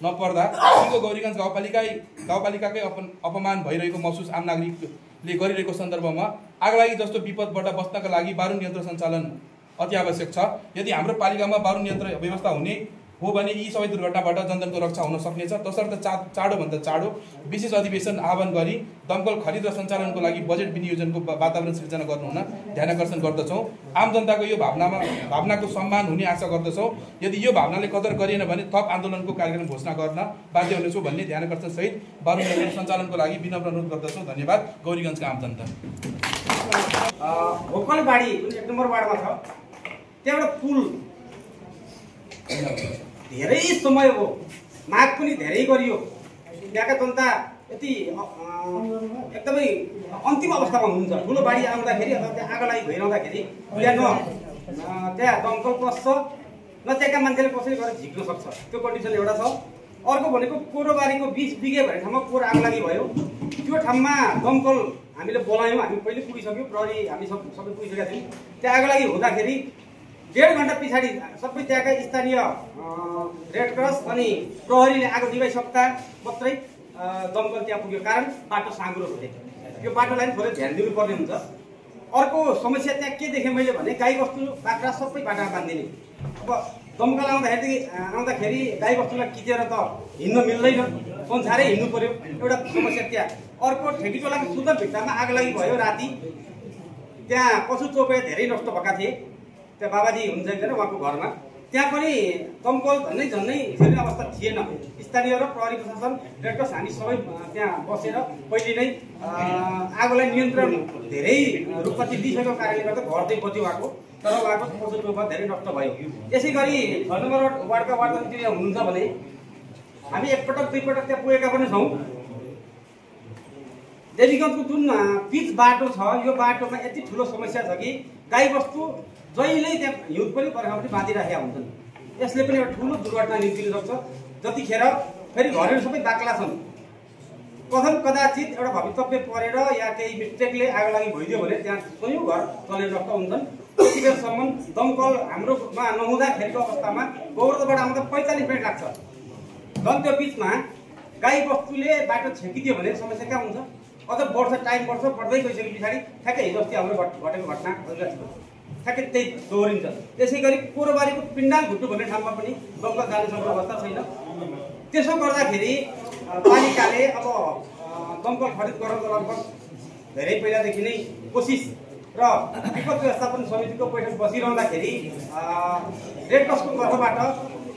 नपर्दा सिङ्गो गौरीगञ्ज गाउँपालिकाकै अपमान भइरहेको महसुस आम नागरिकले गरिरहेको सन्दर्भमा आगलागी जस्तो विपदबाट बच्नका लागि बारू नियन्त्रण सञ्चालन अति आवश्यक छ। यदि हाम्रो पालिकामा बारू नियन्त्रण व्यवस्था हुने हो भने यी सबै दुर्घटनाबाट जनजनको रक्षा हुन सक्नेछ। तसर्थ चाँडोभन्दा चाँडो विशेष अधिवेशन आह्वान गरी दमकल खरिद र सञ्चालनको लागि बजेट विनियोजनको वातावरण सृजना गर्नुहुन ध्यानकर्षण गर्दछौँ। आम जनताको यो भावनाको सम्मान हुने आशा गर्दछौँ। यदि यो भावनाले कदर गरिएन भने थप आन्दोलनको कार्यक्रम घोषणा गर्न बाध्य हुनेछौँ भन्ने ध्यानकर्षण सहित बारू नियन्त्रण सञ्चालनको लागि विनम्र अनुरोध गर्दछौँ। धन्यवाद। गौरीगञ्जका आम जनता। भोकलबाडी जुन 1 नम्बर वार्डमा छ त्यहाँबाट पुल धेरै समय हो, माग पनि धेरै गरियो। त्यहाँका जनता यति एकदमै अन्तिम अवस्थामा हुनुहुन्छ। ठुलो बाढी आउँदाखेरि अथवा त्यहाँ आगलागी भइरहँदाखेरि त्यहाँ दमकल पस्छ न, त्यहाँका मान्छेले कसरी गरेर झिक्न सक्छ, त्यो कन्डिसन एउटा छ। अर्को भनेको कोरोबारीको 20 बिघे भन्ने ठाउँमा कोरो आगलागी भयो। त्यो ठाउँमा दमकल हामीले बोलायौँ, हामी पहिले पुगिसक्यौँ, प्रहरी हामी सबै पुगिसकेका थियौँ। त्यहाँ आगलागी हुँदाखेरि 1.5 घण्टा पछाडि सबै त्यहाँका स्थानीय रेड क्रस अनि प्रहरीले आगो निभाइसक्दा मात्रै दमकल त्यहाँ पुग्यो। कारण बाटो साँघुरो हुँदै यो बाटोलाई थोरै ध्यान दिनुपर्ने हुन्छ। अर्को समस्या त्यहाँ के देखेँ मैले भने गाईबस्तु बाख्रा सबै बाटामा बाँधिने। अब दमकल आउँदाखेरि गाईबस्तुलाई किचेर त हिँड्न मिल्दैन, संसारै हिँड्नु पर्यो, एउटा समस्या त्यहाँ। अर्को ठेकीटोलाको शुद्ध भित्तामा आगलागी भयो राति। त्यहाँ पशु चौपाया धेरै नष्ट भएका थिए। त्यहाँ बाबाजी हुन्छ एकजना उहाँको घरमा, त्यहाँ पनि दमकल झन्नै खेल्ने अवस्था थिएन। स्थानीय र प्रहरी प्रशासन रेड क्रस हामी सबै त्यहाँ बसेर पहिले नै आगोलाई नियन्त्रण धेरै रूपमा दिइसकेको कारणले गर्दा घर चाहिँ बच्यो उहाँको, तर उहाँको पशु चौपा धेरै नष्ट भयो। यसै गरी 6 नम्बर वार्डका वार्डमा त्यहाँ हुनुहुन्छ भने हामी एकपटक 2 पटक त्यहाँ पुगेका पनि छौँ। देवीगञ्जको जुन पिच बाटो छ यो बाटोमा यति ठुलो समस्या छ कि गाईबस्तु जहिले त्यहाँ हिउँ पनि बर्खा पनि बाँधिराखेका हुन्छन्। यसले पनि एउटा ठुलो दुर्घटना निम्तिन सक्छ। जतिखेर फेरि घरहरू सबै बाक्ला छन्, कथम कदाचित एउटा भवितव्य परेर या केही मिस्टेकले आगलागी भइदियो भने त्यहाँ कयौँ घर जलेर नष्ट हुन्छन्। त्यतिखेरसम्म दमकल हाम्रोमा नहुँदाखेरिको अवस्थामा गौरवबाट आउँदा 45 मिनट लाग्छ। झन् त्यो बिचमा गाईबस्तुले बाटो छेकिदियो भने समस्या कहाँ हुन्छ? अझ टाइम बढ्दै गइसके पछाडि ठ्याक्कै हिजो अस्ति हाम्रो घटेको घटना ठ्याक्कै त्यही दोहोरिन्छ। त्यसै गरी कोरोबारीको पिण्डाल घुट्टु भन्ने ठाउँमा पनि दमकल जाने सक्ने अवस्था छैन। त्यसो गर्दाखेरि पालिकाले अब दमकल खरिद गर्नको लगभग धेरै पहिलादेखि नै कोसिस र विपद व्यवस्थापन समितिको बैठक बसिरहँदाखेरि रेड क्रसको तर्फबाट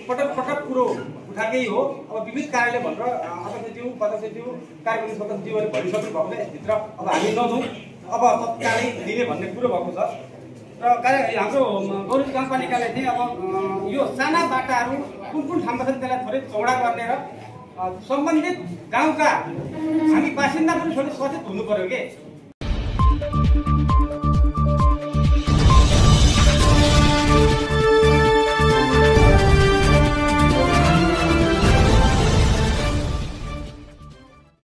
पटक कुरो उठाएकै हो। अब विविध कार्यालय भनेर अध्यक्षज्यू उपाध्यक्षज्यू कार्यक्रम सदस्यज्यूले भनिसक्नु भएको छ, यसभित्र अब हामी नजाउँ, अब तत्कालै दिने भन्ने कुरो भएको छ। र हाम्रो गौरीगञ्ज गाउँपालिकाले चाहिँ अब यो साना बाटाहरू कुन ठाउँमा छन् त्यसलाई थोरै चौडा गर्ने र सम्बन्धित गाउँका हामी बासिन्दा पनि थोरै सचेत हुनु पर्यो के।